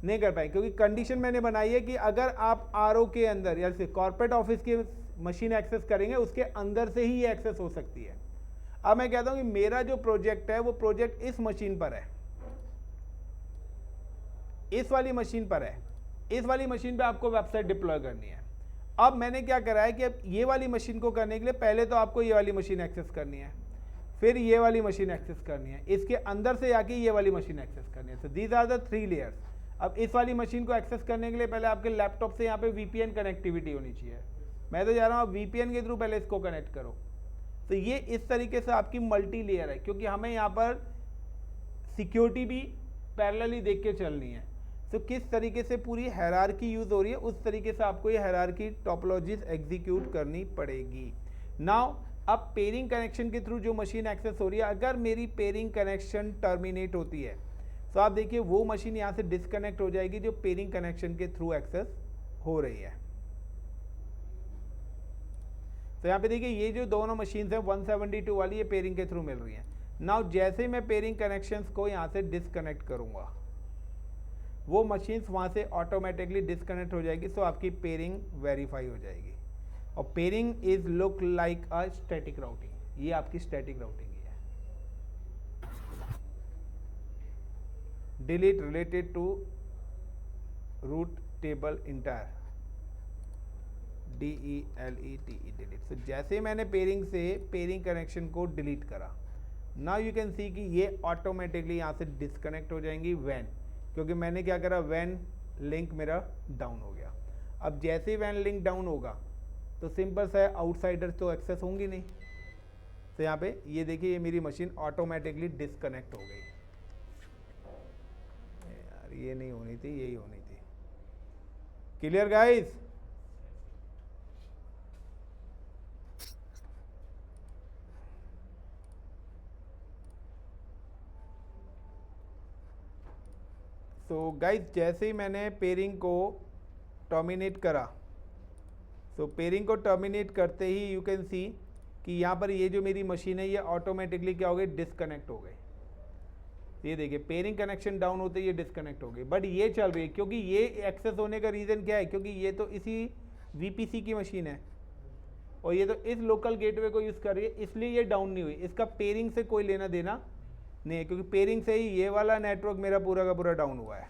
नहीं कर पाए, क्योंकि कंडीशन मैंने बनाई है कि अगर आप RO के अंदर या कॉर्पोरेट ऑफिस की मशीन एक्सेस करेंगे, उसके अंदर से ही ये एक्सेस हो सकती है। अब मैं कहता हूँ कि मेरा जो प्रोजेक्ट है वो प्रोजेक्ट इस मशीन पर है, इस वाली मशीन पर है, इस वाली मशीन पे आपको वेबसाइट डिप्लॉय करनी है। अब मैंने क्या करा है कि अब ये वाली मशीन को करने के लिए पहले तो आपको ये वाली मशीन एक्सेस करनी है, फिर ये वाली मशीन एक्सेस करनी है, इसके अंदर से जाके ये वाली मशीन एक्सेस करनी है। So these are the 3 layers. अब इस वाली मशीन को एक्सेस करने के लिए पहले आपके लैपटॉप से यहाँ पे VPN कनेक्टिविटी होनी चाहिए। मैं तो जा रहा हूँ VPN के थ्रू पहले इसको कनेक्ट करो। तो ये इस तरीके से आपकी मल्टी लेयर है, क्योंकि हमें यहाँ पर सिक्योरिटी भी पैरेलली देख के चलनी है। तो किस तरीके से पूरी हायरार्की यूज हो रही है, उस तरीके से आपको ये हायरार्की टोपोलॉजीज एग्जीक्यूट करनी पड़ेगी। नाउ अब पेयरिंग कनेक्शन के थ्रू जो मशीन एक्सेस हो रही है, अगर मेरी पेयरिंग कनेक्शन टर्मिनेट होती है तो आप देखिए वो मशीन यहाँ से डिस्कनेक्ट हो जाएगी जो पेयरिंग कनेक्शन के थ्रू एक्सेस हो रही है। तो यहाँ पे देखिए ये जो दोनों मशीन्स हैं 172 वाली, ये पेयरिंग के थ्रू मिल रही हैं। नाउ जैसे मैं पेयरिंग कनेक्शंस को यहाँ से डिस्कनेक्ट करूँगा, वो मशीन्स वहाँ से ऑटोमेटिकली डिस्कनेक्ट हो जाएगी। सो आपकी पेयरिंग वेरीफाई हो जाएगी। और peering is look like a static routing, ये आपकी स्टैटिक राउटिंग है। Delete related to route table entire, DELETE delete. तो जैसे मैंने पेयरिंग से पेयरिंग कनेक्शन को डिलीट करा, नाउ यू कैन सी कि ये ऑटोमेटिकली यहाँ से डिस्कनेक्ट हो जाएंगी वैन, क्योंकि मैंने क्या करा, वैन लिंक मेरा डाउन हो गया। अब जैसे ही वैन लिंक डाउन होगा तो सिंपल सा है, आउटसाइडर तो एक्सेस होंगी नहीं। तो यहाँ पे ये देखिए ये मेरी मशीन ऑटोमेटिकली डिस्कनेक्ट हो गई। यार ये नहीं होनी थी, यही होनी थी। Clear guys? तो गाइस जैसे ही मैंने पेयरिंग को टर्मिनेट करा, तो पेयरिंग को टर्मिनेट करते ही यू कैन सी कि यहाँ पर ये जो मेरी मशीन है ये ऑटोमेटिकली क्या हो गई, डिस्कनेक्ट हो गई। ये देखिए पेयरिंग कनेक्शन डाउन होते ही ये डिस्कनेक्ट हो गई, बट ये चल रही है। क्योंकि ये एक्सेस होने का रीज़न क्या है, क्योंकि ये तो इसी VPC की मशीन है और ये तो इस लोकल गेटवे को यूज़ कर रही है, इसलिए ये डाउन नहीं हुई। इसका पेयरिंग से कोई लेना देना नहीं है, क्योंकि पेयरिंग से ही ये वाला नेटवर्क मेरा पूरा का पूरा डाउन हुआ है।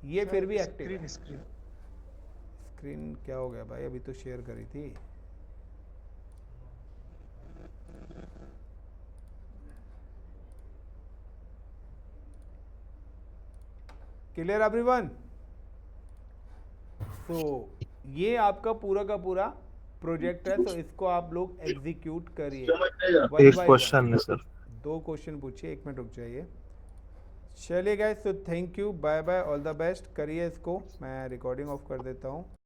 ये फिर भी एक्टिव है। स्क्रीन क्या हो गया भाई, अभी तो शेयर करी थी। Clear everyone? तो ये आपका पूरा का पूरा प्रोजेक्ट है, तो इसको आप लोग एग्जीक्यूट करिए। एक क्वेश्चन है सर, 2 क्वेश्चन पूछिए, 1 मिनट रुक जाइए। चलिए गाइस, तो thank you, bye bye, all the best. करिए इसको, मैं रिकॉर्डिंग ऑफ कर देता हूँ।